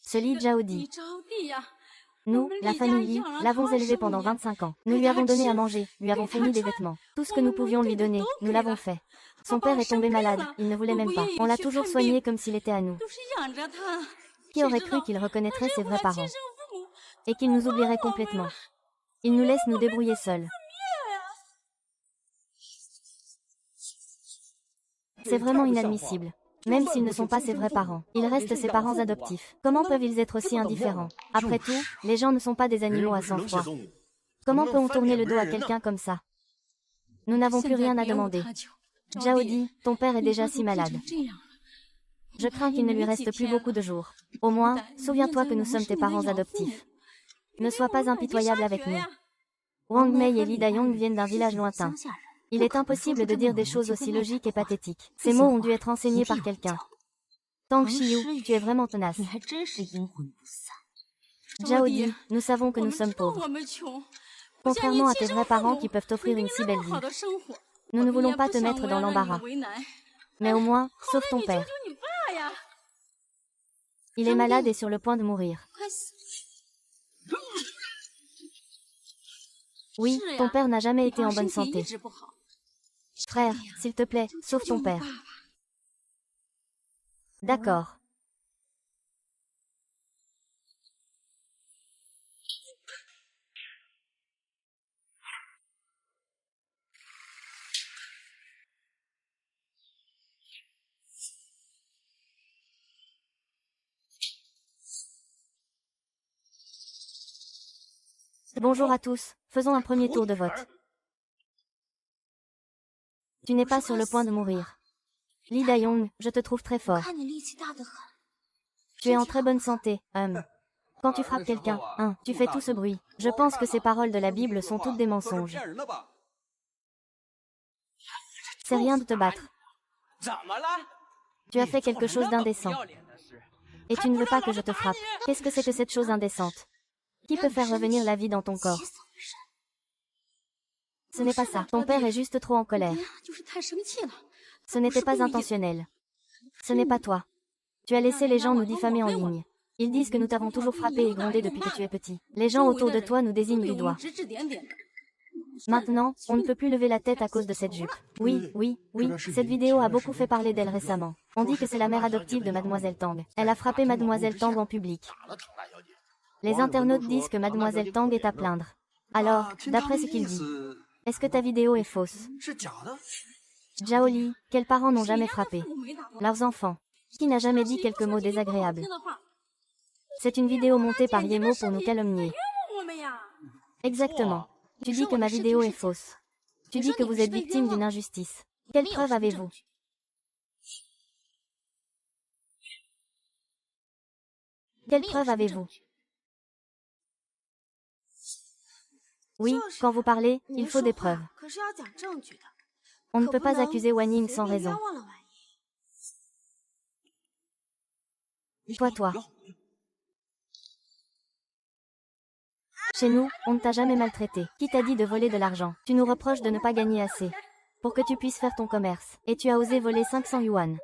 Ce lit Zhaodi. Nous, la famille Yi, l'avons élevé pendant 25 ans. Nous lui avons donné à manger, lui avons fourni des vêtements. Tout ce que nous pouvions lui donner, nous l'avons fait. Son père est tombé malade, il ne voulait même pas. On l'a toujours soigné comme s'il était à nous. Qui aurait cru qu'il reconnaîtrait ses vrais parents? Et qu'il nous oublierait complètement? Il nous laisse nous débrouiller seuls. C'est vraiment inadmissible. Même s'ils ne sont pas ses vrais parents, ils restent ses parents adoptifs. Comment peuvent-ils être aussi indifférents? Après tout, les gens ne sont pas des animaux à sang-froid. Comment peut-on tourner le dos à quelqu'un comme ça? Nous n'avons plus rien à demander. Zhaodi, ton père est déjà si malade. Je crains qu'il ne lui reste plus beaucoup de jours. Au moins, souviens-toi que nous sommes tes parents adoptifs. Ne sois pas impitoyable avec nous. Wang Mei et Li Dayong viennent d'un village lointain. Il est impossible de dire des choses aussi logiques et pathétiques. Ces mots ont dû être enseignés par quelqu'un. Tang Xiyu, tu es vraiment tenace. Zhaodi, nous savons que nous sommes pauvres. Contrairement à tes vrais parents qui peuvent t'offrir une si belle vie. Nous ne voulons pas te mettre dans l'embarras. Mais au moins, sauve ton père. Il est malade et sur le point de mourir. Oui, ton père n'a jamais été en bonne santé. Frère, s'il te plaît, sauve ton père. D'accord. Bonjour à tous, faisons un premier tour de vote. Tu n'es pas sur le point de mourir. Li Dayong, je te trouve très fort. Tu es en très bonne santé, Quand tu frappes quelqu'un, tu fais tout ce bruit. Je pense que ces paroles de la Bible sont toutes des mensonges. C'est rien de te battre. Tu as fait quelque chose d'indécent. Et tu ne veux pas que je te frappe. Qu'est-ce que c'est que cette chose indécente? Qui peut faire revenir la vie dans ton corps? Ce n'est pas ça. Ton père est juste trop en colère. Ce n'était pas intentionnel. Ce n'est pas toi. Tu as laissé les gens nous diffamer en ligne. Ils disent que nous t'avons toujours frappé et grondé depuis que tu es petit. Les gens autour de toi nous désignent du doigt. Maintenant, on ne peut plus lever la tête à cause de cette jupe. Oui, oui, oui, cette vidéo a beaucoup fait parler d'elle récemment. On dit que c'est la mère adoptive de Mademoiselle Tang. Elle a frappé Mademoiselle Tang en public. Les internautes disent que Mademoiselle Tang est à plaindre. Alors, d'après ce qu'il dit, est-ce que ta vidéo est fausse? Zhaoli, quels parents n'ont jamais frappé leurs enfants? Qui n'a jamais dit quelques mots désagréables? C'est une vidéo montée par Yemo pour nous calomnier. Exactement. Tu dis que ma vidéo est fausse. Tu dis que vous êtes victime d'une injustice. Quelle preuve avez-vous? Quelle preuve avez-vous? Oui, quand vous parlez, il faut des preuves. On ne peut pas accuser Wenying sans raison. Toi. Chez nous, on ne t'a jamais maltraité. Qui t'a dit de voler de l'argent? Tu nous reproches de ne pas gagner assez pour que tu puisses faire ton commerce. Et tu as osé voler 500 yuan.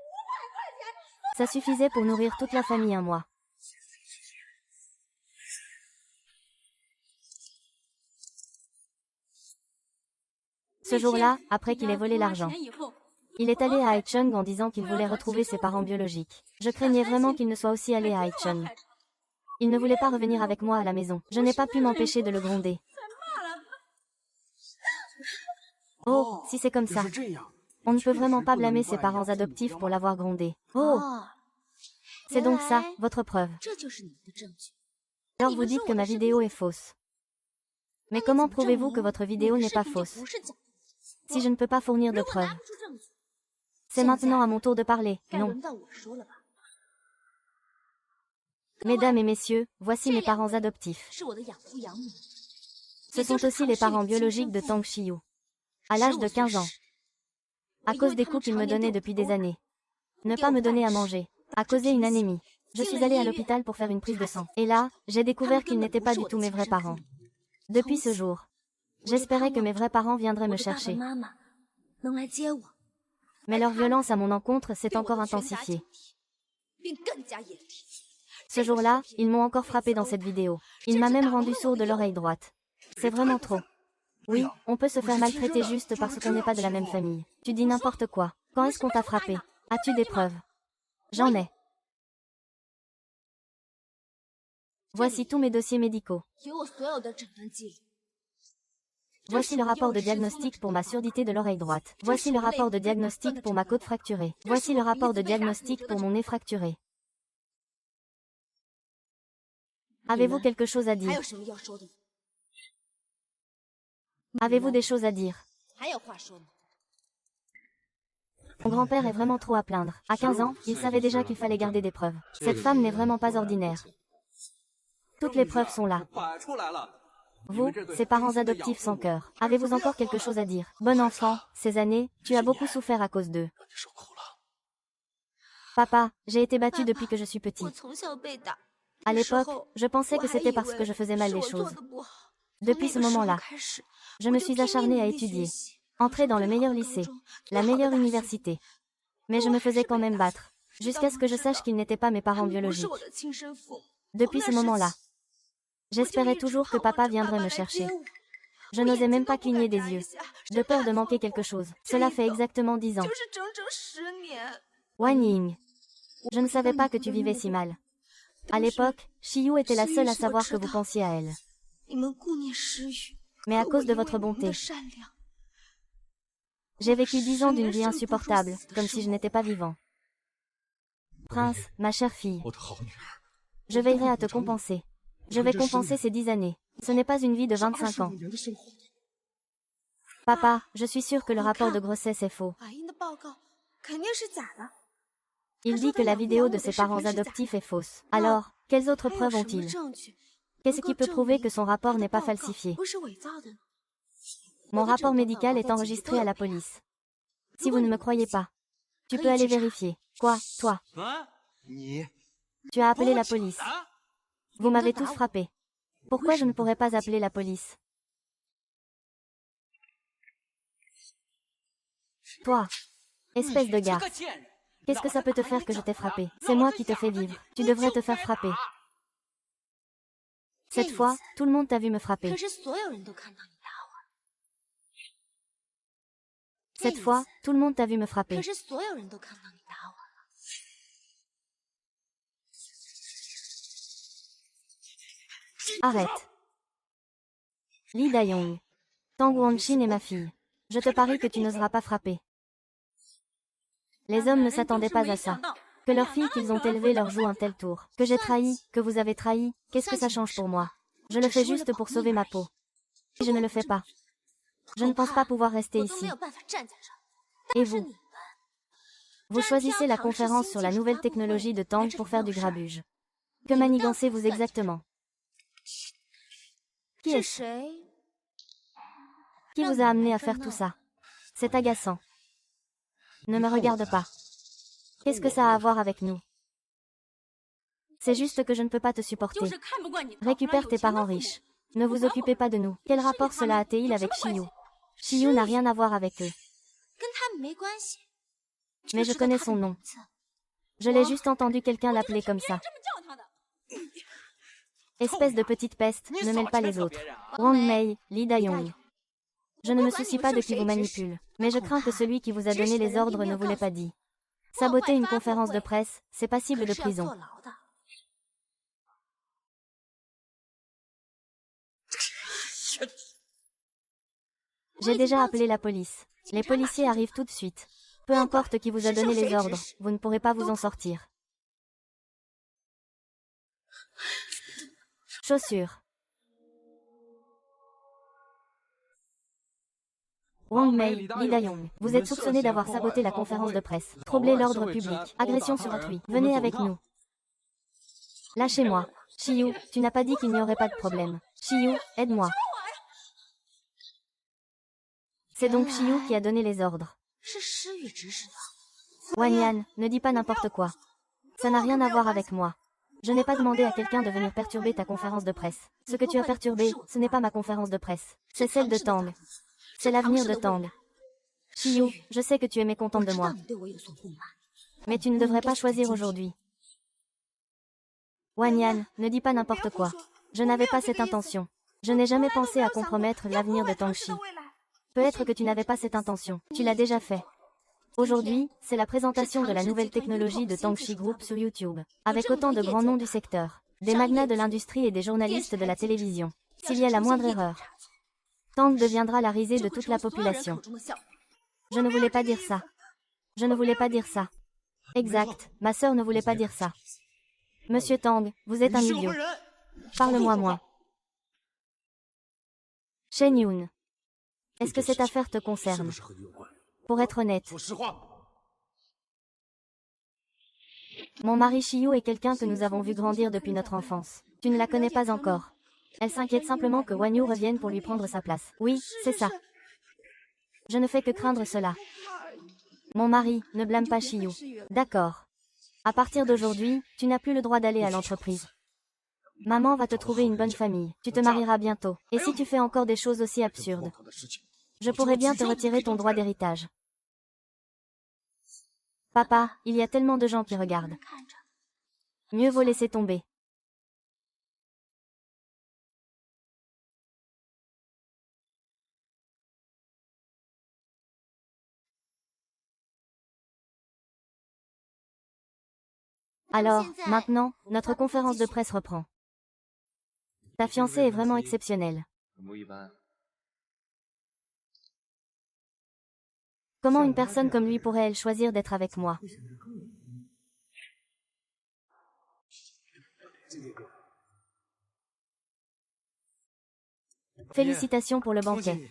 Ça suffisait pour nourrir toute la famille un mois. Ce jour-là, après qu'il ait volé l'argent, il est allé à Haicheng en disant qu'il voulait retrouver ses parents biologiques. Je craignais vraiment qu'il ne soit aussi allé à Haicheng. Il ne voulait pas revenir avec moi à la maison. Je n'ai pas pu m'empêcher de le gronder. Oh, si c'est comme ça. On ne peut vraiment pas blâmer ses parents adoptifs pour l'avoir grondé. Oh, c'est donc ça, votre preuve. Alors vous dites que ma vidéo est fausse. Mais comment prouvez-vous que votre vidéo n'est pas fausse? Si je ne peux pas fournir de preuves. C'est maintenant à mon tour de parler, non? Mesdames et messieurs, voici mes parents adoptifs. Ce sont aussi les parents biologiques de Tang Xiyu. À l'âge de 15 ans. À cause des coups qu'il me donnait depuis des années. Ne pas me donner à manger. A causé une anémie. Je suis allée à l'hôpital pour faire une prise de sang. Et là, j'ai découvert qu'ils n'étaient pas du tout mes vrais parents. Depuis ce jour, j'espérais que mes vrais parents viendraient me chercher. Mais leur violence à mon encontre s'est encore intensifiée. Ce jour-là, ils m'ont encore frappé dans cette vidéo. Il m'a même rendu sourd de l'oreille droite. C'est vraiment trop. Oui, on peut se faire maltraiter juste parce qu'on n'est pas de la même famille. Tu dis n'importe quoi. Quand est-ce qu'on t'a frappé? As-tu des preuves? J'en ai. Voici tous mes dossiers médicaux. Voici le rapport de diagnostic pour ma surdité de l'oreille droite. Voici le rapport de diagnostic pour ma côte fracturée. Voici le rapport de diagnostic pour mon nez fracturé. Avez-vous quelque chose à dire? Avez-vous des choses à dire? Mon grand-père est vraiment trop à plaindre. À 15 ans, il savait déjà qu'il fallait garder des preuves. Cette femme n'est vraiment pas ordinaire. Toutes les preuves sont là. Vous, ses parents adoptifs sans cœur, avez-vous encore quelque chose à dire? Bon enfant, ces années, tu as beaucoup souffert à cause d'eux. Papa, j'ai été battue depuis que je suis petit. À l'époque, je pensais que c'était parce que je faisais mal les choses. Depuis ce moment-là, je me suis acharnée à étudier, entrer dans le meilleur lycée, la meilleure université. Mais je me faisais quand même battre, jusqu'à ce que je sache qu'ils n'étaient pas mes parents biologiques. Depuis ce moment-là, j'espérais toujours que papa viendrait me chercher. Je n'osais même pas cligner des yeux, de peur de manquer quelque chose. Cela fait exactement 10 ans. Wan Ying, je ne savais pas que tu vivais si mal. À l'époque, Xiyu était la seule à savoir que vous pensiez à elle. Mais à cause de votre bonté, j'ai vécu 10 ans d'une vie insupportable, comme si je n'étais pas vivant. Prince, ma chère fille, je veillerai à te compenser. Je vais compenser ces 10 années. Ce n'est pas une vie de 25 ans. Papa, je suis sûre que le rapport de grossesse est faux. Il dit que la vidéo de ses parents adoptifs est fausse. Alors, quelles autres preuves ont-ils? Qu'est-ce qui peut prouver que son rapport n'est pas falsifié? Mon rapport médical est enregistré à la police. Si vous ne me croyez pas, tu peux aller vérifier. Quoi, toi? Tu as appelé la police. Vous m'avez tous frappé. Pourquoi je ne pourrais pas appeler la police? Toi, espèce de garce. Qu'est-ce que ça peut te faire que je t'ai frappé? C'est moi qui te fais vivre. Tu devrais te faire frapper. Cette fois, tout le monde t'a vu me frapper. Cette fois, tout le monde t'a vu me frapper. Arrête. Lee Da-yong. Tang Wan-chin est ma fille. Je te parie que tu n'oseras pas frapper. Les hommes ne s'attendaient pas à ça. Que leur fille qu'ils ont élevée leur joue un tel tour. Que j'ai trahi, que vous avez trahi, qu'est-ce que ça change pour moi? Je le fais juste pour sauver ma peau. Si je ne le fais pas, je ne pense pas pouvoir rester ici. Et vous? Vous choisissez la conférence sur la nouvelle technologie de Tang pour faire du grabuge. Que manigancez-vous exactement? Qui est-ce? Qui vous a amené à faire tout ça? C'est agaçant. Ne me regarde pas. Qu'est-ce que ça a à voir avec nous? C'est juste que je ne peux pas te supporter. Récupère tes parents riches. Ne vous occupez pas de nous. Quel rapport cela a-t-il avec Xiyu? Xiyu n'a rien à voir avec eux. Mais je connais son nom. Je l'ai juste entendu quelqu'un l'appeler comme ça. Espèce de petite peste, ne mêle pas les autres. Wang Mei, Lee Da-yong. Je ne me soucie pas de qui vous manipule, mais je crains que celui qui vous a donné les ordres ne vous l'ait pas dit. Saboter une conférence de presse, c'est passible de prison. J'ai déjà appelé la police. Les policiers arrivent tout de suite. Peu importe qui vous a donné les ordres, vous ne pourrez pas vous en sortir. Chaussures. Wang Mei, Li Dayong, vous êtes soupçonné d'avoir saboté la conférence de presse, troublé l'ordre public, agression sur autrui. Venez avec nous. Lâchez-moi. Shiyu, tu n'as pas dit qu'il n'y aurait pas de problème. Shiyu, aide-moi. C'est donc Shiyu qui a donné les ordres. Wanyan, ne dis pas n'importe quoi. Ça n'a rien à voir avec moi. Je n'ai pas demandé à quelqu'un de venir perturber ta conférence de presse. Ce que tu as perturbé, ce n'est pas ma conférence de presse. C'est celle de Tang. C'est l'avenir de Tang. Shiyu, je sais que tu es mécontente de moi. Mais tu ne devrais pas choisir aujourd'hui. Wanyan, ne dis pas n'importe quoi. Je n'avais pas cette intention. Je n'ai jamais pensé à compromettre l'avenir de Tangxi. Peut-être que tu n'avais pas cette intention. Tu l'as déjà fait. Aujourd'hui, c'est la présentation de la nouvelle technologie de Tangxi Group sur YouTube. Avec autant de grands noms du secteur, des magnats de l'industrie et des journalistes de la télévision. S'il y a la moindre erreur, Tang deviendra la risée de toute la population. Je ne voulais pas dire ça. Je ne voulais pas dire ça. Exact, ma sœur ne voulait pas dire ça. Monsieur Tang, vous êtes un idiot. Parle-moi moins. Shen Yun. Est-ce que cette affaire te concerne? Pour être honnête. Mon mari Shiyu est quelqu'un que nous avons vu grandir depuis notre enfance. Tu ne la connais pas encore. Elle s'inquiète simplement que Wanyu revienne pour lui prendre sa place. Oui, c'est ça. Je ne fais que craindre cela. Mon mari, ne blâme pas Shiyu. D'accord. À partir d'aujourd'hui, tu n'as plus le droit d'aller à l'entreprise. Maman va te trouver une bonne famille. Tu te marieras bientôt. Et si tu fais encore des choses aussi absurdes, je pourrais bien te retirer ton droit d'héritage. Papa, il y a tellement de gens qui regardent. Mieux vaut laisser tomber. Alors, maintenant, notre conférence de presse reprend. Ta fiancée est vraiment exceptionnelle. Comment une personne comme lui pourrait-elle choisir d'être avec moi? Félicitations pour le banquet.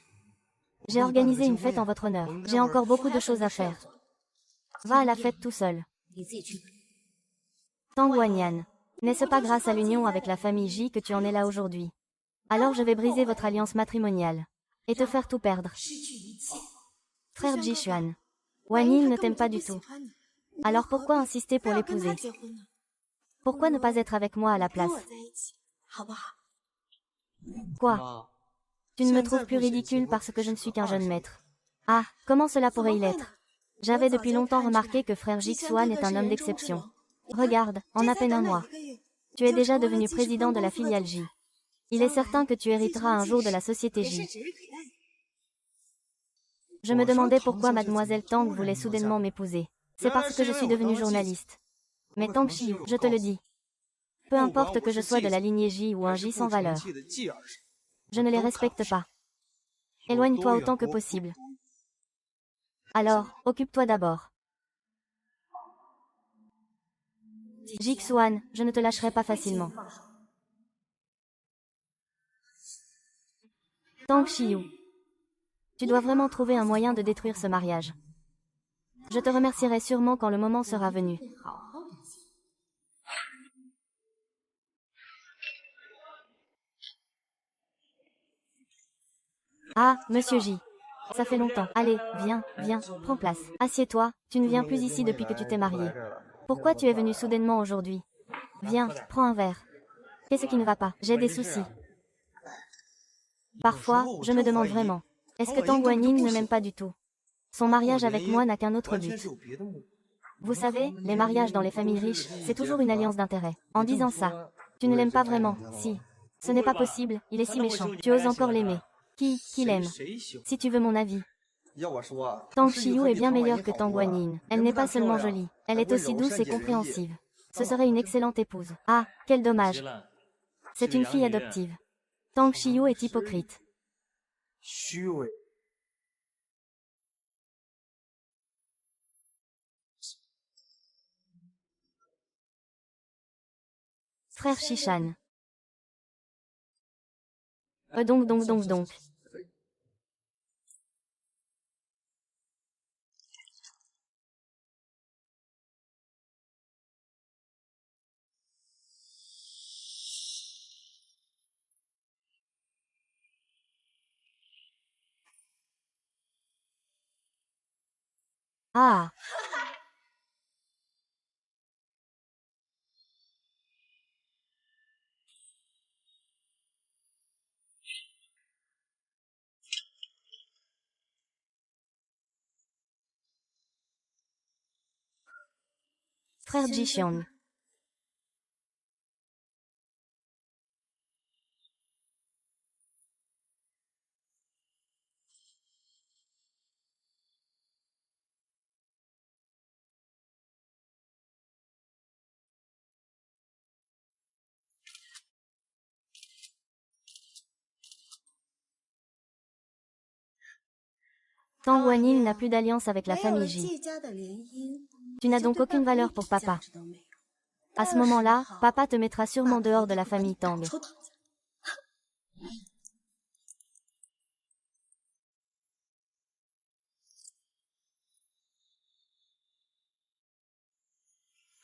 J'ai organisé une fête en votre honneur. J'ai encore beaucoup de choses à faire. Va à la fête tout seul. Tang Wanyan. N'est-ce pas grâce à l'union avec la famille Ji que tu en es là aujourd'hui? Alors je vais briser votre alliance matrimoniale. Et te faire tout perdre. Frère Ji Xuan. Wanyin ne t'aime pas du tout. Alors pourquoi insister pour l'épouser? Pourquoi ne pas être avec moi à la place? Quoi? Tu ne me trouves plus ridicule parce que je ne suis qu'un jeune maître. Ah, comment cela pourrait-il être? J'avais depuis longtemps remarqué que frère Jixuan est un homme d'exception. Regarde, en à peine un mois. Tu es déjà devenu président de la filiale J. Il est certain que tu hériteras un jour de la société J. Je me demandais pourquoi mademoiselle Tang voulait soudainement m'épouser. C'est parce que je suis devenue journaliste. Mais Tang Xiu, je te le dis. Peu importe que je sois de la lignée J ou un J sans valeur. Je ne les respecte pas. Éloigne-toi autant que possible. Alors, occupe-toi d'abord. Jixuan, je ne te lâcherai pas facilement. Tang Xiu. Tu dois vraiment trouver un moyen de détruire ce mariage. Je te remercierai sûrement quand le moment sera venu. Ah, monsieur J. Ça fait longtemps. Allez, viens, viens, prends place. Assieds-toi, tu ne viens plus ici depuis que tu t'es marié. Pourquoi tu es venu soudainement aujourd'hui? Viens, prends un verre. Qu'est-ce qui ne va pas? J'ai des soucis. Parfois, je me demande vraiment. Est-ce que Tang Wanyin ne m'aime pas du tout? Son mariage avec moi n'a qu'un autre but. Vous savez, les mariages dans les familles riches, c'est toujours une alliance d'intérêts. En disant ça, tu ne l'aimes pas vraiment, si. Ce n'est pas possible, il est si méchant. Tu oses encore l'aimer. Qui l'aime? Si tu veux mon avis. Tang Xiu est bien meilleure que Tang Wanyin. Elle n'est pas seulement jolie, elle est aussi douce et compréhensive. Ce serait une excellente épouse. Ah, quel dommage. C'est une fille adoptive. Tang Xiu est hypocrite. 虚伪。Frère Shishan. Donc. Ah. Frère Jixiang. Tang Wanyin n'a plus d'alliance avec la famille Ji. Tu n'as donc aucune valeur pour papa. À ce moment-là, papa te mettra sûrement dehors de la famille Tang.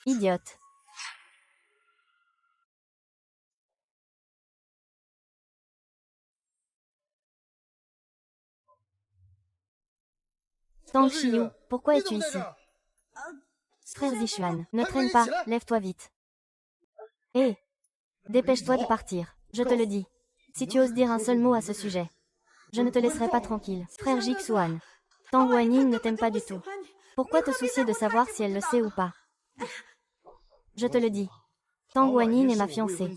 Idiote. Tang Shiyu, pourquoi es-tu ici? Frère Zixuan, ne traîne pas, lève-toi vite. Hé! Dépêche-toi de partir, je te le dis. Si tu oses dire un seul mot à ce sujet, je ne te laisserai pas tranquille. Frère Jixuan, Tang Wanyin ne t'aime pas du tout. Pourquoi te soucier de savoir si elle le sait ou pas? Je te le dis. Tang Wanyin est ma fiancée.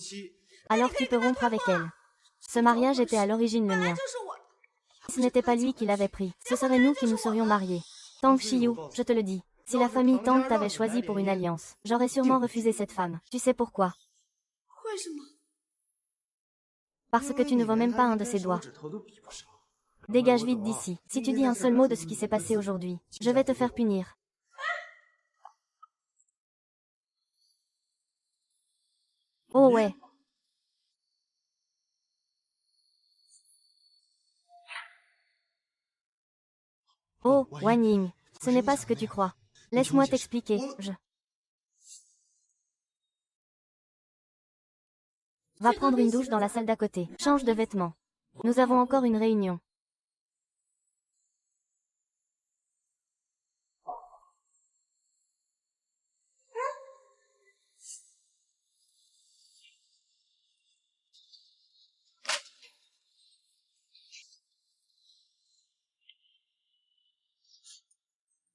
Alors tu peux rompre avec elle. Ce mariage était à l'origine le mien. Ce n'était pas lui qui l'avait pris. Ce serait nous qui nous serions mariés. Tang Shiyu, je te le dis. Si la famille Tang t'avait choisi pour une alliance, j'aurais sûrement refusé cette femme. Tu sais pourquoi? Parce que tu ne vois même pas un de ses doigts. Dégage vite d'ici. Si tu dis un seul mot de ce qui s'est passé aujourd'hui, je vais te faire punir. Oh ouais. Oh, Wanning, ce n'est pas ce que tu crois. Laisse-moi t'expliquer, Va prendre une douche dans la salle d'à côté. Change de vêtements. Nous avons encore une réunion.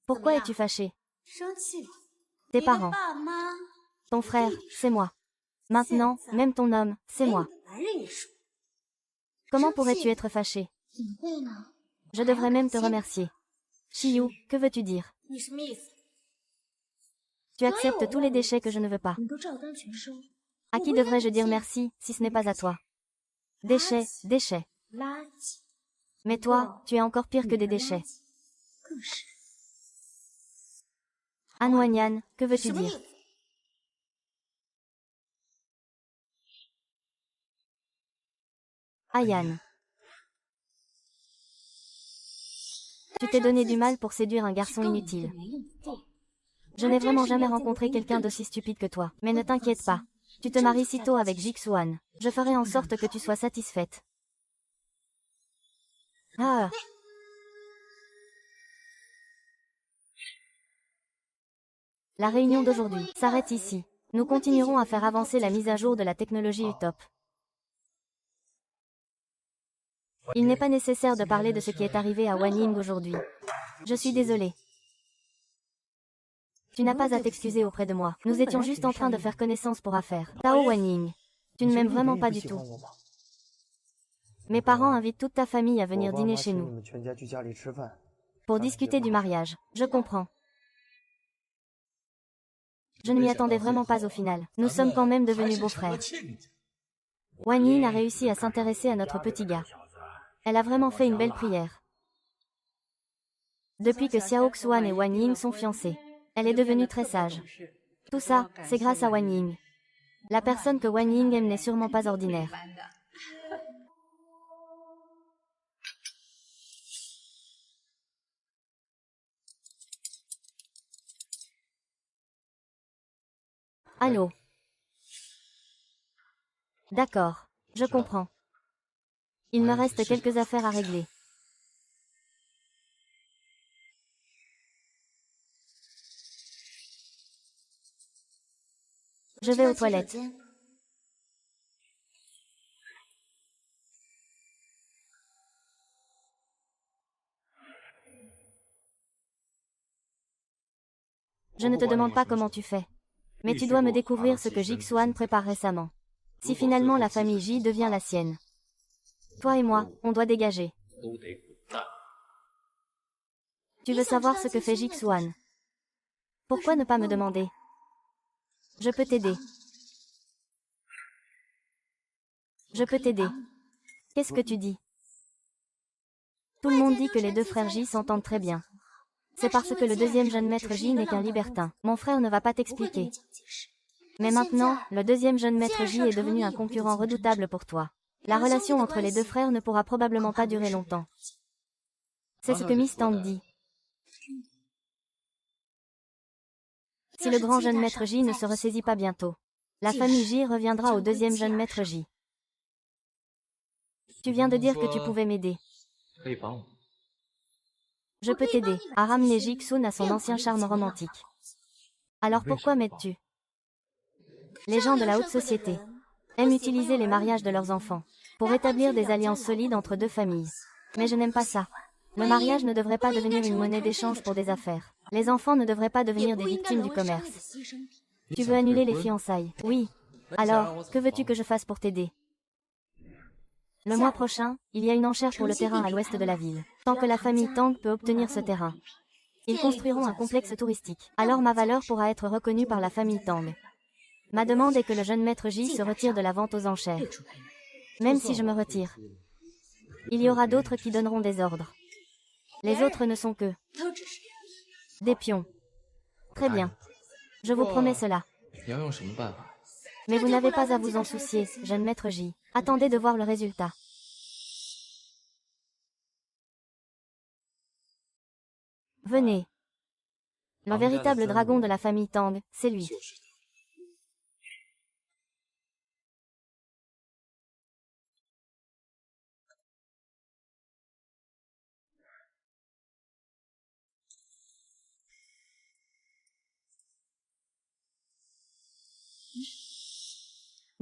Pourquoi es-tu fâché? Tes parents. Ton frère, c'est moi. Maintenant, même ton homme, c'est moi. Comment pourrais-tu être fâché? Je devrais même te remercier. Shiyu, que veux-tu dire? Tu acceptes tous les déchets que je ne veux pas. À qui devrais-je dire merci, si ce n'est pas à toi? Déchets, déchets. Mais toi, tu es encore pire que des déchets. Anwanyan, que veux-tu dire? Ayan. Tu t'es donné du mal pour séduire un garçon inutile. Je n'ai vraiment jamais rencontré quelqu'un d'aussi stupide que toi. Mais ne t'inquiète pas. Tu te maries si tôt avec Jixuan. Je ferai en sorte que tu sois satisfaite. Ah. La réunion d'aujourd'hui s'arrête ici. Nous continuerons à faire avancer la mise à jour de la technologie UTOP. Il n'est pas nécessaire de parler de ce qui est arrivé à Wanning aujourd'hui. Je suis désolée. Tu n'as pas à t'excuser auprès de moi. Nous étions juste en train de faire connaissance pour affaire. Tao Wanning, tu ne m'aimes vraiment pas du tout. Mes parents invitent toute ta famille à venir dîner chez nous. Pour discuter du mariage. Je comprends. Je ne m'y attendais vraiment pas au final. Nous sommes quand même devenus beaux-frères. Wanyin a réussi à s'intéresser à notre petit gars. Elle a vraiment fait une belle prière. Depuis que Xiao Xuan et Wang Ying sont fiancés, elle est devenue très sage. Tout ça, c'est grâce à Wang Ying. La personne que Wang Ying aime n'est sûrement pas ordinaire. Allô? D'accord, je comprends. Il me reste quelques affaires à régler. Je vais aux toilettes. Je ne te demande pas comment tu fais. Mais tu dois me découvrir ce que Jixuan prépare récemment. Si finalement la famille J devient la sienne. Toi et moi, on doit dégager. Tu veux savoir ce que fait Jixuan? Pourquoi ne pas me demander? Je peux t'aider. Je peux t'aider. Qu'est-ce que tu dis? Tout le monde dit que les deux frères J s'entendent très bien. C'est parce que le deuxième jeune maître J n'est qu'un libertin. Mon frère ne va pas t'expliquer. Mais maintenant, le deuxième jeune maître J est devenu un concurrent redoutable pour toi. La relation entre les deux frères ne pourra probablement pas durer longtemps. C'est ce que Miss Tang dit. Si le grand jeune maître J ne se ressaisit pas bientôt, la famille J reviendra au deuxième jeune maître J. Tu viens de dire que tu pouvais m'aider. Je peux t'aider à ramener Jixun à son ancien charme romantique. Alors pourquoi m'aides-tu? Les gens de la haute société aiment utiliser les mariages de leurs enfants pour établir des alliances solides entre deux familles. Mais je n'aime pas ça. Le mariage ne devrait pas devenir une monnaie d'échange pour des affaires. Les enfants ne devraient pas devenir des victimes du commerce. Tu veux annuler les fiançailles? Oui. Alors, que veux-tu que je fasse pour t'aider? Le mois prochain, il y a une enchère pour le terrain à l'ouest de la ville. Tant que la famille Tang peut obtenir ce terrain, ils construiront un complexe touristique. Alors ma valeur pourra être reconnue par la famille Tang. Ma demande est que le jeune maître J se retire de la vente aux enchères. Même si je me retire, il y aura d'autres qui donneront des ordres. Les autres ne sont que des pions. Très bien. Je vous promets cela. Mais vous n'avez pas à vous en soucier, jeune maître J. Attendez de voir le résultat. Venez. Le véritable dragon de la famille Tang, c'est lui.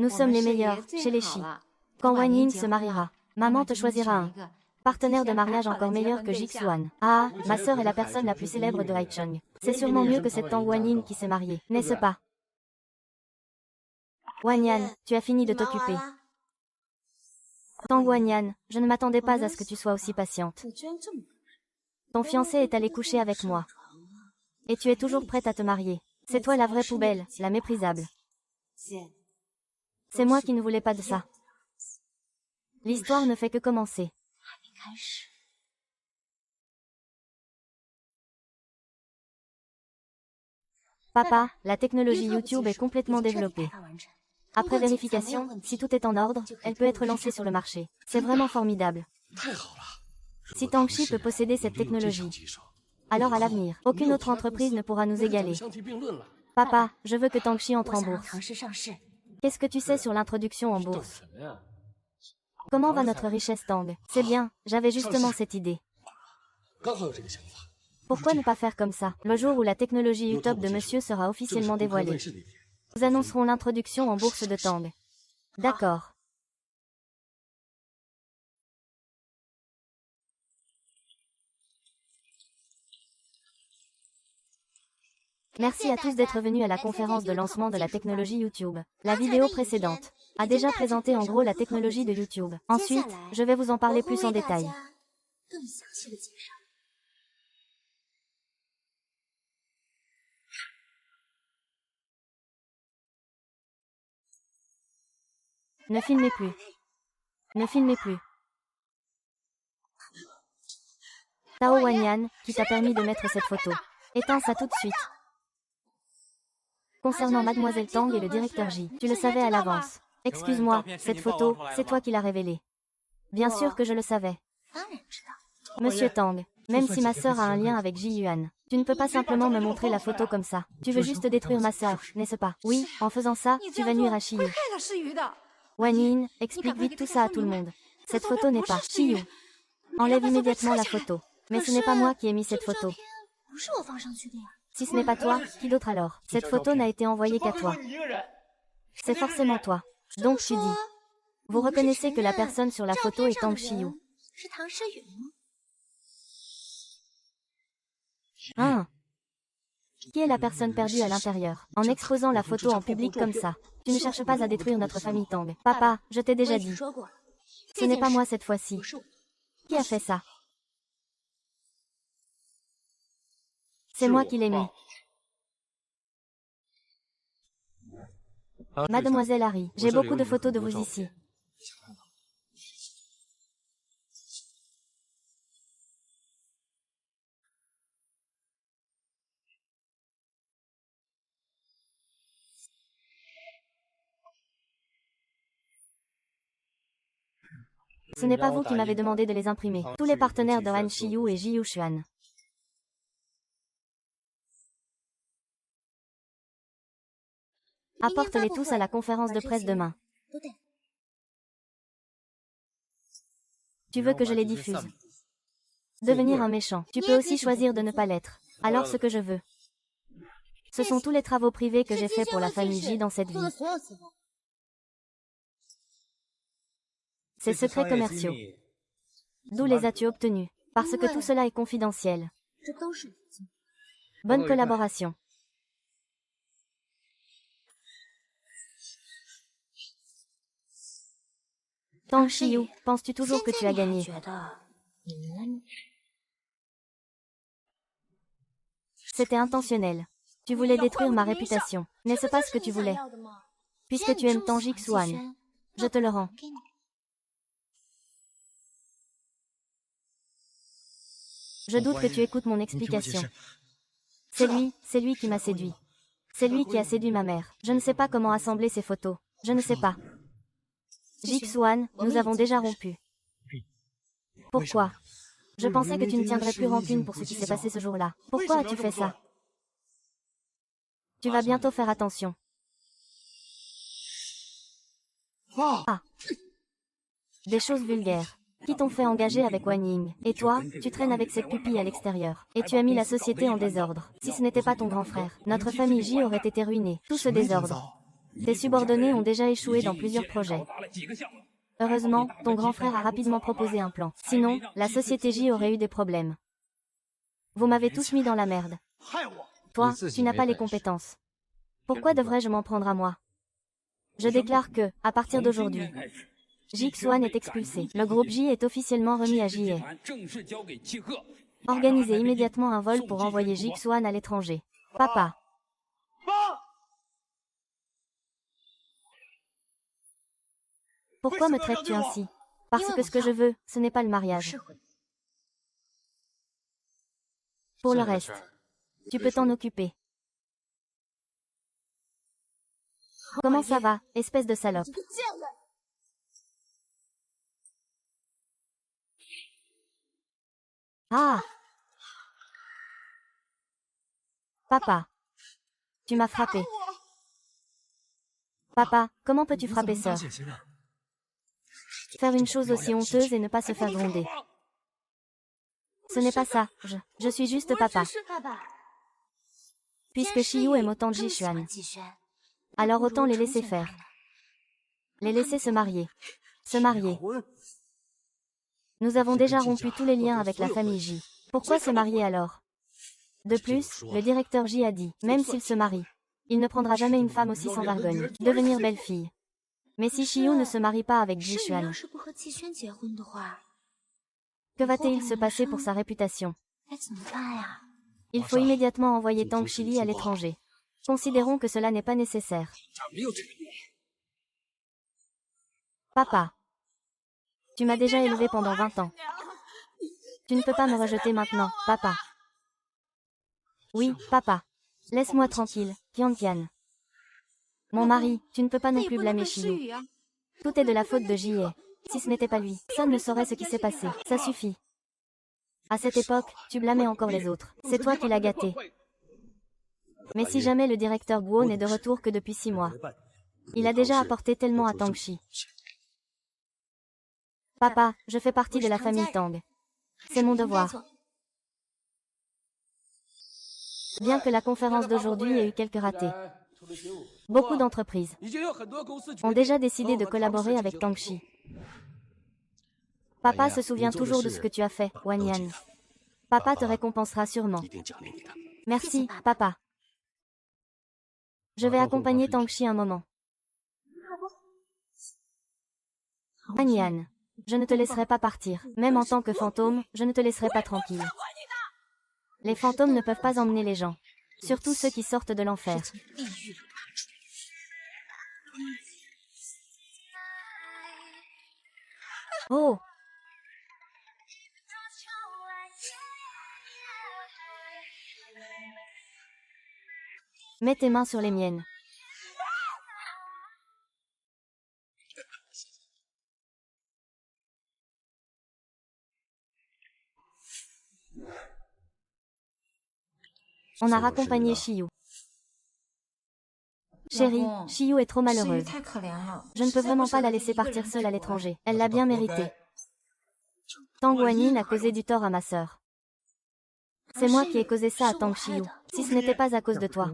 Nous sommes les meilleurs, chez les Shi. Quand Wang Ying se mariera, maman te choisira un partenaire de mariage encore meilleur que Jixuan. Ah, ma sœur est la personne la plus célèbre de Haicheng. C'est sûrement mieux que cette Tang Wanyin qui s'est mariée, n'est-ce pas? Wanyan, tu as fini de t'occuper. Tang Wanyan, je ne m'attendais pas à ce que tu sois aussi patiente. Ton fiancé est allé coucher avec moi. Et tu es toujours prête à te marier. C'est toi la vraie poubelle, la méprisable. C'est moi qui ne voulais pas de ça. L'histoire ne fait que commencer. Papa, la technologie YouTube est complètement développée. Après vérification, si tout est en ordre, elle peut être lancée sur le marché. C'est vraiment formidable. Si Tangxi peut posséder cette technologie, alors à l'avenir, aucune autre entreprise ne pourra nous égaler. Papa, je veux que Tangxi entre en bourse. Qu'est-ce que tu sais sur l'introduction en bourse? Comment va notre richesse Tang? C'est bien, j'avais justement cette idée. Pourquoi ne pas faire comme ça? Le jour où la technologie Utop de monsieur sera officiellement dévoilée, nous annoncerons l'introduction en bourse de Tang. D'accord. Merci à tous d'être venus à la conférence de lancement de la technologie YouTube. La vidéo précédente a déjà présenté en gros la technologie de YouTube. Ensuite, je vais vous en parler plus en détail. Ne filmez plus. Ne filmez plus. Tao Wanyan, qui t'a permis de mettre cette photo. Éteins ça tout de suite. Concernant Mademoiselle Tang et le directeur J, tu le savais à l'avance. Excuse-moi, cette photo, c'est toi qui l'as révélée. Bien sûr que je le savais. Monsieur Tang, même si ma sœur a un lien avec Ji Yuan, tu ne peux pas simplement me montrer la photo comme ça. Tu veux juste détruire ma sœur, n'est-ce pas? Oui, en faisant ça, tu vas nuire à Shiyu. Wan Yin, explique vite tout ça à tout le monde. Cette photo n'est pas Shiyu. Enlève immédiatement la photo. Mais ce n'est pas moi qui ai mis cette photo. Si ce n'est pas toi, qui d'autre alors? Cette photo n'a été envoyée qu'à toi. C'est forcément toi. Donc tu dis. Vous reconnaissez que la personne sur la photo est Tang Shiyu. Ah. Qui est la personne perdue à l'intérieur? En exposant la photo en public comme ça, tu ne cherches pas à détruire notre famille Tang. Papa, je t'ai déjà dit. Ce n'est pas moi cette fois-ci. Qui a fait ça? C'est moi qui l'ai mis. Mademoiselle Harry, j'ai beaucoup de photos de vous ici. Ce n'est pas vous qui m'avez demandé de les imprimer. Tous les partenaires de Han Shiyu et Ji Yuxuan. Apporte-les tous à la conférence de presse demain. Tu veux que je les diffuse? Devenir un méchant. Tu peux aussi choisir de ne pas l'être. Alors ce que je veux. Ce sont tous les travaux privés que j'ai faits pour la famille J dans cette vie. Ces secrets commerciaux. D'où les as-tu obtenus? Parce que tout cela est confidentiel. Bonne collaboration. Tang Shiyu, penses-tu toujours que tu as gagné? C'était intentionnel. Tu voulais détruire ma réputation. N'est-ce pas ce que tu voulais? Puisque tu aimes Tang Jixuan, je te le rends. Je doute que tu écoutes mon explication. C'est lui qui m'a séduit. C'est lui qui a séduit ma mère. Je ne sais pas comment assembler ces photos. Je ne sais pas. Jixuan, nous avons déjà rompu. Pourquoi? Je pensais que tu ne tiendrais plus rancune pour ce qui s'est passé ce jour-là. Pourquoi as-tu fait ça? Tu vas bientôt faire attention. Ah. Des choses vulgaires. Qui t'ont fait engager avec Wan Ying? Et toi, tu traînes avec cette pupille à l'extérieur. Et tu as mis la société en désordre. Si ce n'était pas ton grand frère, notre famille J aurait été ruinée. Tout ce désordre. Tes subordonnés ont déjà échoué dans plusieurs projets. Heureusement, ton grand frère a rapidement proposé un plan. Sinon, la société J aurait eu des problèmes. Vous m'avez tous mis dans la merde. Toi, tu n'as pas les compétences. Pourquoi devrais-je m'en prendre à moi? Je déclare que, à partir d'aujourd'hui, Jixuan est expulsé. Le groupe J est officiellement remis à JE. Organisez immédiatement un vol pour envoyer Jixuan à l'étranger. Papa. Pourquoi me traites-tu ainsi? Parce que ce que je veux, ce n'est pas le mariage. Pour le reste, tu peux t'en occuper. Comment ça va, espèce de salope? Ah! Papa. Tu m'as frappé. Papa, comment peux-tu frapper sœur? Faire une chose aussi honteuse et ne pas se faire gronder. Ce n'est pas ça, je suis juste papa. Puisque Shiyu aime autant Jixuan, alors autant les laisser faire. Les laisser se marier. Se marier. Nous avons déjà rompu tous les liens avec la famille J. Pourquoi se marier alors? De plus, le directeur J a dit, même s'il se marie, il ne prendra jamais une femme aussi sans vergogne. Devenir belle-fille. Mais si Shiyu ne se marie pas avec Jixuan, que va-t-il se passer pour sa réputation? Il faut immédiatement envoyer Tang Shili à l'étranger. Considérons que cela n'est pas nécessaire. Papa. Tu m'as déjà élevé pendant 20 ans. Tu ne peux pas me rejeter maintenant, papa. Oui, papa. Laisse-moi tranquille, Tian. Mon mari, tu ne peux pas non plus blâmer Shiyu. Tout est de la faute de Jie. Si ce n'était pas lui, personne ne saurait ce qui s'est passé. Ça suffit. À cette époque, tu blâmais encore les autres. C'est toi qui l'as gâté. Mais si jamais le directeur Guo n'est de retour que depuis 6 mois. Il a déjà apporté tellement à Tangxi. Papa, je fais partie de la famille Tang. C'est mon devoir. Bien que la conférence d'aujourd'hui ait eu quelques ratés. Beaucoup d'entreprises ont déjà décidé de collaborer avec Tangxi. Papa se souvient toujours de ce que tu as fait, Wang Yan. Papa te récompensera sûrement. Merci, papa. Je vais accompagner Tangxi un moment. Wang Yan, je ne te laisserai pas partir. Même en tant que fantôme, je ne te laisserai pas tranquille. Les fantômes ne peuvent pas emmener les gens. Surtout ceux qui sortent de l'enfer. Oh! Mets tes mains sur les miennes. On a raccompagné Shiyu. Chérie, Shiyu est trop malheureuse. Je ne peux vraiment pas la laisser partir seule à l'étranger. Elle l'a bien mérité. Tang Wanyin a causé du tort à ma sœur. C'est moi qui ai causé ça à Tang Shiyu. Si ce n'était pas à cause de toi.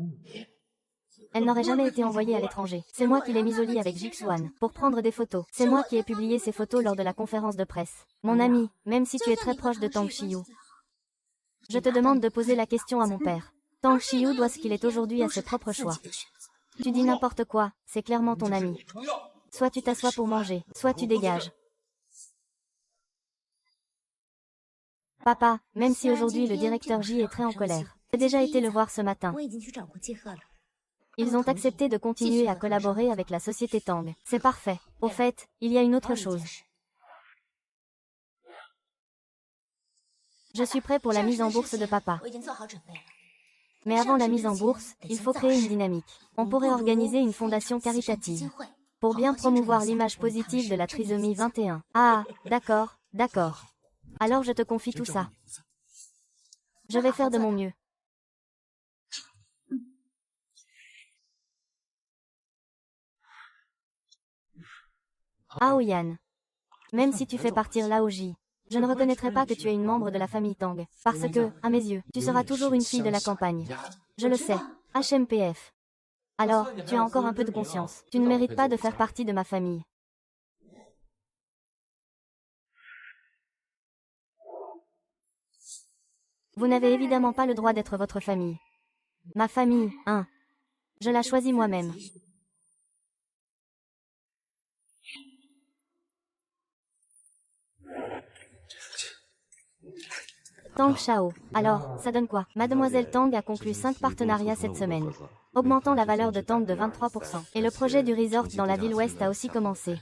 Elle n'aurait jamais été envoyée à l'étranger. C'est moi qui l'ai mise au lit avec Jixuan pour prendre des photos. C'est moi qui ai publié ces photos lors de la conférence de presse. Mon ami, même si tu es très proche de Tang Shiyu, je te demande de poser la question à mon père. Tang Shiyu doit ce qu'il est aujourd'hui à ses propres choix. Tu dis n'importe quoi, c'est clairement ton ami. Soit tu t'assois pour manger, soit tu dégages. Papa, même si aujourd'hui le directeur J est très en colère, j'ai déjà été le voir ce matin. Ils ont accepté de continuer à collaborer avec la société Tang. C'est parfait. Au fait, il y a une autre chose. Je suis prêt pour la mise en bourse de papa. Mais avant la mise en bourse, il faut créer une dynamique. On pourrait organiser une fondation caritative. Pour bien promouvoir l'image positive de la trisomie 21. Ah, d'accord, d'accord. Alors je te confie tout ça. Je vais faire de mon mieux. Aoyan. Même si tu fais partir Laoji, je ne reconnaîtrai pas que tu es une membre de la famille Tang. Parce que, à mes yeux, tu seras toujours une fille de la campagne. Je le sais. HMPF. Alors, tu as encore un peu de conscience. Tu ne mérites pas de faire partie de ma famille. Vous n'avez évidemment pas le droit d'être votre famille. Ma famille, hein. Je la choisis moi-même. Tang Shao. Alors, ça donne quoi? Mademoiselle Tang a conclu 5 partenariats cette semaine, augmentant la valeur de Tang de 23%. Et le projet du resort dans la ville ouest a aussi commencé.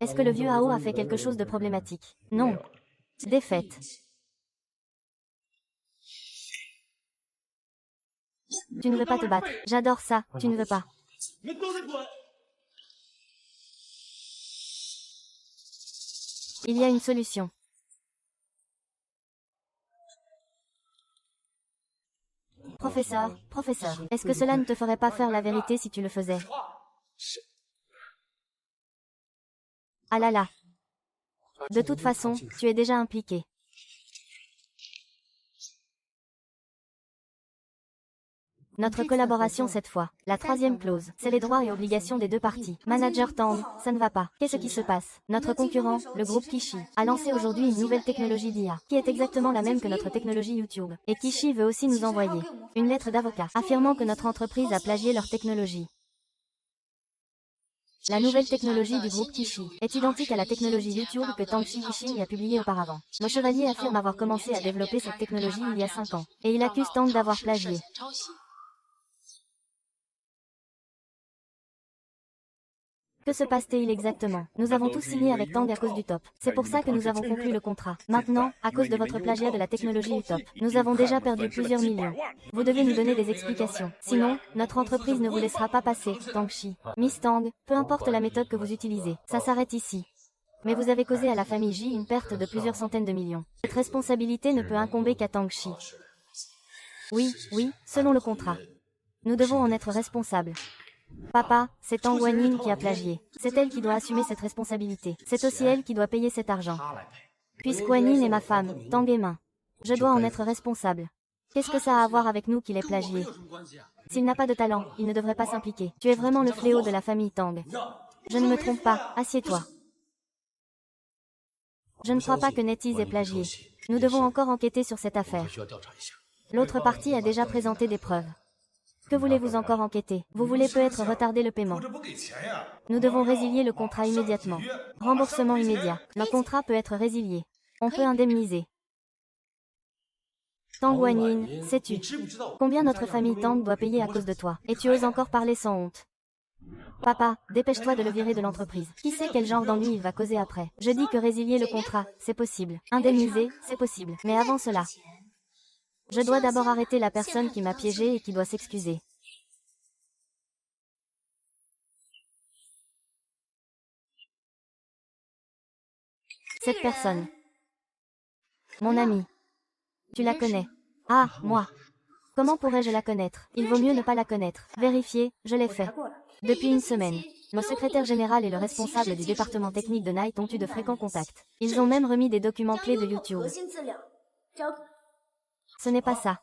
Est-ce que le vieux Hao a fait quelque chose de problématique? Non. Défaite. Tu ne veux pas te battre. J'adore ça, tu ne veux pas. Il y a une solution. Professeur, est-ce que cela ne te ferait pas faire la vérité si tu le faisais? Ah là là. De toute façon, tu es déjà impliqué. Notre collaboration cette fois. La 3e clause, c'est les droits et obligations des deux parties. Manager Tang, ça ne va pas. Qu'est-ce qui se passe? Notre concurrent, le groupe Kishi, a lancé aujourd'hui une nouvelle technologie d'IA, qui est exactement la même que notre technologie YouTube. Et Kishi veut aussi nous envoyer une lettre d'avocat, affirmant que notre entreprise a plagié leur technologie. La nouvelle technologie du groupe Kishi est identique à la technologie YouTube que Tangxi Yixing a publiée auparavant. Le chevalier affirme avoir commencé à développer cette technologie il y a 5 ans, et il accuse Tang d'avoir plagié. Que se passe-t-il exactement? Nous avons tous signé avec Tang à cause du top. C'est pour ça que nous avons conclu le contrat. Maintenant, à cause de votre plagiat de la technologie UTOP, nous avons déjà perdu plusieurs millions. Vous devez nous donner des explications. Sinon, notre entreprise ne vous laissera pas passer, Tang Shi. Miss Tang, peu importe la méthode que vous utilisez, ça s'arrête ici. Mais vous avez causé à la famille Ji une perte de plusieurs centaines de millions. Cette responsabilité ne peut incomber qu'à Tang Shi. Oui, selon le contrat. Nous devons en être responsables. Papa, c'est Tang Wanyin qui a plagié. C'est elle qui doit assumer cette responsabilité. C'est aussi elle qui doit payer cet argent. Puisque Wanyin est ma femme, Tang est main. Je dois en être responsable. Qu'est-ce que ça a à voir avec nous qu'il ait plagié? S'il n'a pas de talent, il ne devrait pas s'impliquer. Tu es vraiment le fléau de la famille Tang. Je ne me trompe pas, assieds-toi. Je ne crois pas que NetEase ait plagié. Nous devons encore enquêter sur cette affaire. L'autre partie a déjà présenté des preuves. Que voulez-vous encore enquêter? Vous voulez peut-être retarder le paiement. Nous devons résilier le contrat immédiatement. Remboursement immédiat. Le contrat peut être résilié. On peut indemniser. Tang Wanyin, sais-tu combien notre famille Tang doit payer à cause de toi? Et tu oses encore parler sans honte. Papa, dépêche-toi de le virer de l'entreprise. Qui sait quel genre d'ennui il va causer après? Je dis que résilier le contrat, c'est possible. Indemniser, c'est possible. Mais avant cela, je dois d'abord arrêter la personne qui m'a piégé et qui doit s'excuser. Cette personne. Mon ami. Tu la connais. Ah, moi. Comment pourrais-je la connaître? Il vaut mieux ne pas la connaître. Vérifier, je l'ai fait. Depuis une semaine. Le secrétaire général et le responsable du département technique de Night ont eu de fréquents contacts. Ils ont même remis des documents clés de YouTube. Ce n'est pas ça.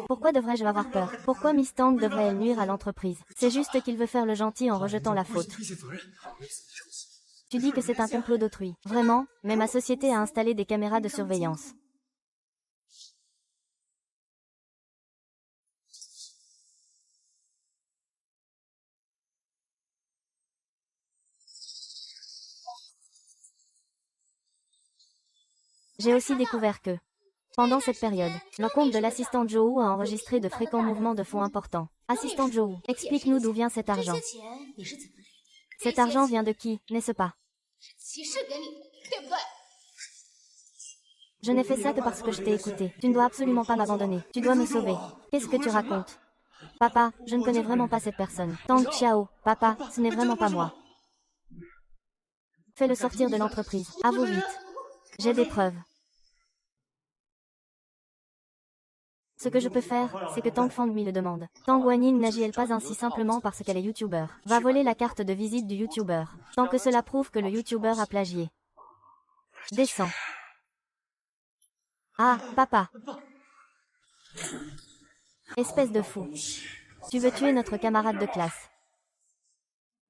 Pourquoi devrais-je avoir peur? Pourquoi Miss Tang devrait-elle nuire à l'entreprise? C'est juste qu'il veut faire le gentil en rejetant la faute. Tu dis que c'est un complot d'autrui. Vraiment, mais ma société a installé des caméras de surveillance. J'ai aussi découvert que, pendant cette période, le compte de l'assistante Zhou a enregistré de fréquents mouvements de fonds importants. Assistante Zhou, explique-nous d'où vient cet argent. Cet argent vient de qui, n'est-ce pas? Je n'ai fait ça que parce que je t'ai écouté. Tu ne dois absolument pas m'abandonner. Tu dois me sauver. Qu'est-ce que tu racontes? Papa, je ne connais vraiment pas cette personne. Tang Xiao, papa, ce n'est vraiment pas moi. Fais-le sortir de l'entreprise. À vous vite. J'ai des preuves. Ce que je peux faire, c'est que Tang Fang lui le demande. Tang Wanyin n'agit-elle pas ainsi simplement parce qu'elle est youtubeur? Va voler la carte de visite du youtubeur. Tant que cela prouve que le youtubeur a plagié. Descends. Ah, papa. Espèce de fou. Tu veux tuer notre camarade de classe.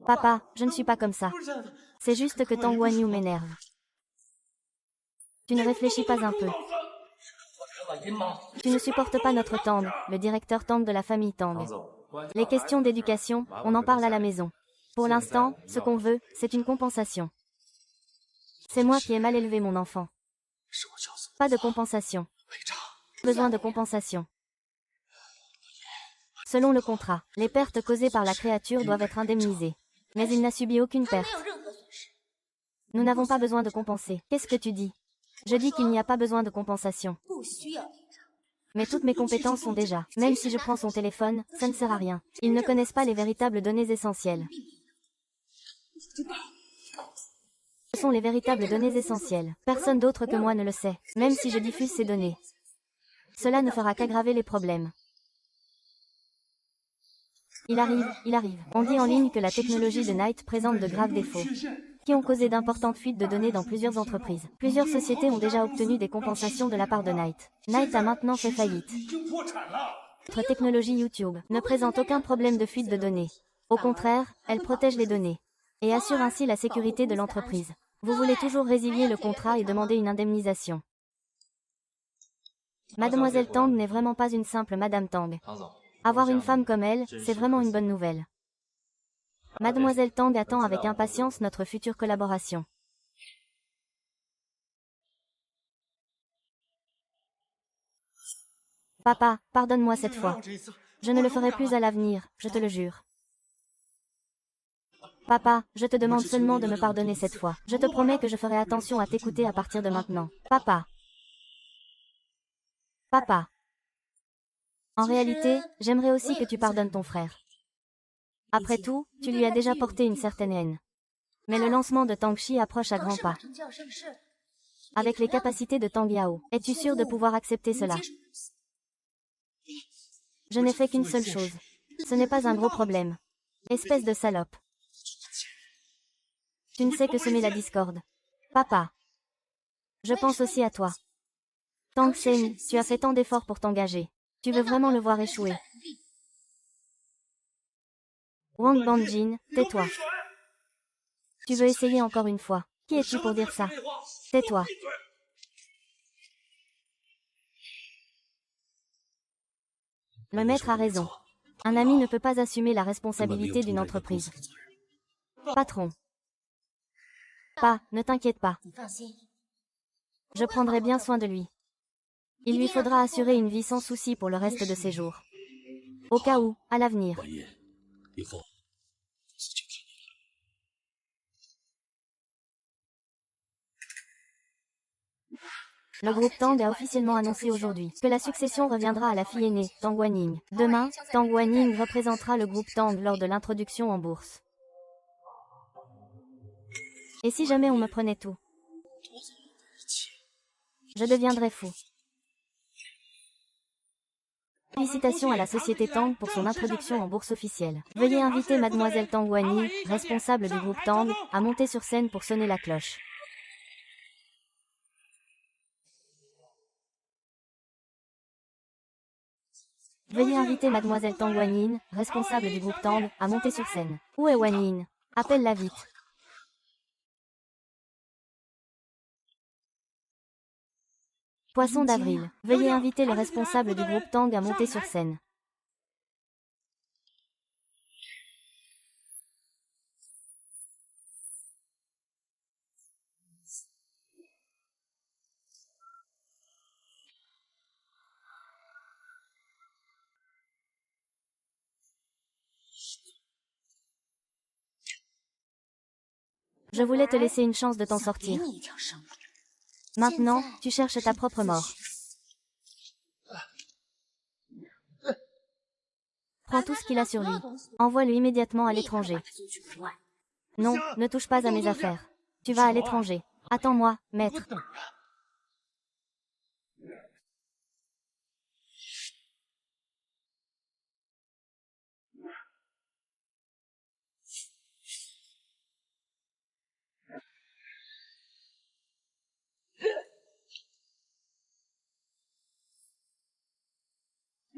Papa, je ne suis pas comme ça. C'est juste que Tang Wanyu m'énerve. Tu ne réfléchis pas un peu. Tu ne supportes pas notre Tang, le directeur Tang de la famille Tang. Les questions d'éducation, on en parle à la maison. Pour l'instant, ce qu'on veut, c'est une compensation. C'est moi qui ai mal élevé mon enfant. Pas de compensation. Besoin de compensation. Selon le contrat, les pertes causées par la créature doivent être indemnisées. Mais il n'a subi aucune perte. Nous n'avons pas besoin de compenser. Qu'est-ce que tu dis? Je dis qu'il n'y a pas besoin de compensation. Mais toutes mes compétences sont déjà. Même si je prends son téléphone, ça ne sert à rien. Ils ne connaissent pas les véritables données essentielles. Ce sont les véritables données essentielles. Personne d'autre que moi ne le sait, même si je diffuse ces données. Cela ne fera qu'aggraver les problèmes. Il arrive. On dit en ligne que la technologie de Night présente de graves défauts, qui ont causé d'importantes fuites de données dans plusieurs entreprises. Plusieurs sociétés ont déjà obtenu des compensations de la part de Night. Night a maintenant fait faillite. Notre technologie YouTube ne présente aucun problème de fuite de données. Au contraire, elle protège les données et assure ainsi la sécurité de l'entreprise. Vous voulez toujours résilier le contrat et demander une indemnisation. Mademoiselle Tang n'est vraiment pas une simple Madame Tang. Avoir une femme comme elle, c'est vraiment une bonne nouvelle. Mademoiselle Tang attend avec impatience notre future collaboration. Papa, pardonne-moi cette fois. Je ne le ferai plus à l'avenir, je te le jure. Papa, je te demande seulement de me pardonner cette fois. Je te promets que je ferai attention à t'écouter à partir de maintenant. Papa. Papa. En réalité, j'aimerais aussi que tu pardonnes ton frère. Après tout, tu lui as déjà porté une certaine haine. Mais le lancement de Tangxi approche à grands pas. Avec les capacités de Tang Yao, es-tu sûr de pouvoir accepter cela? Je n'ai fait qu'une seule chose. Ce n'est pas un gros problème. Espèce de salope. Tu ne sais que semer la discorde. Papa. Je pense aussi à toi. Tang Sen, tu as fait tant d'efforts pour t'engager. Tu veux vraiment le voir échouer. Wang Banjin, tais-toi. Tu veux essayer encore une fois. Qui es-tu pour dire ça? Tais-toi. Le maître a raison. Un ami ne peut pas assumer la responsabilité d'une entreprise. Patron. Pas, ne t'inquiète pas. Je prendrai bien soin de lui. Il lui faudra assurer une vie sans souci pour le reste de ses jours. Au cas où, à l'avenir. Le groupe Tang a officiellement annoncé aujourd'hui que la succession reviendra à la fille aînée, Tang Wanning. Demain, Tang Wanning représentera le groupe Tang lors de l'introduction en bourse. Et si jamais on me prenait tout? Je deviendrais fou. Félicitations à la société Tang pour son introduction en bourse officielle. Veuillez inviter Mademoiselle Tang Wanning, responsable du groupe Tang, à monter sur scène pour sonner la cloche. Veuillez inviter Mademoiselle Tang Wanyin, responsable du groupe Tang, à monter sur scène. Où est Wanyin? Appelle-la vite. Poisson d'avril. Veuillez inviter le responsable du groupe Tang à monter sur scène. Je voulais te laisser une chance de t'en sortir. Maintenant, tu cherches ta propre mort. Prends tout ce qu'il a sur lui. Envoie-le immédiatement à l'étranger. Non, ne touche pas à mes affaires. Tu vas à l'étranger. Attends-moi, maître.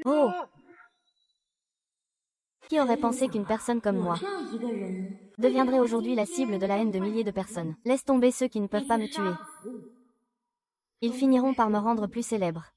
Oh! Qui aurait pensé qu'une personne comme moi deviendrait aujourd'hui la cible de la haine de milliers de personnes? Laisse tomber ceux qui ne peuvent pas me tuer. Ils finiront par me rendre plus célèbre.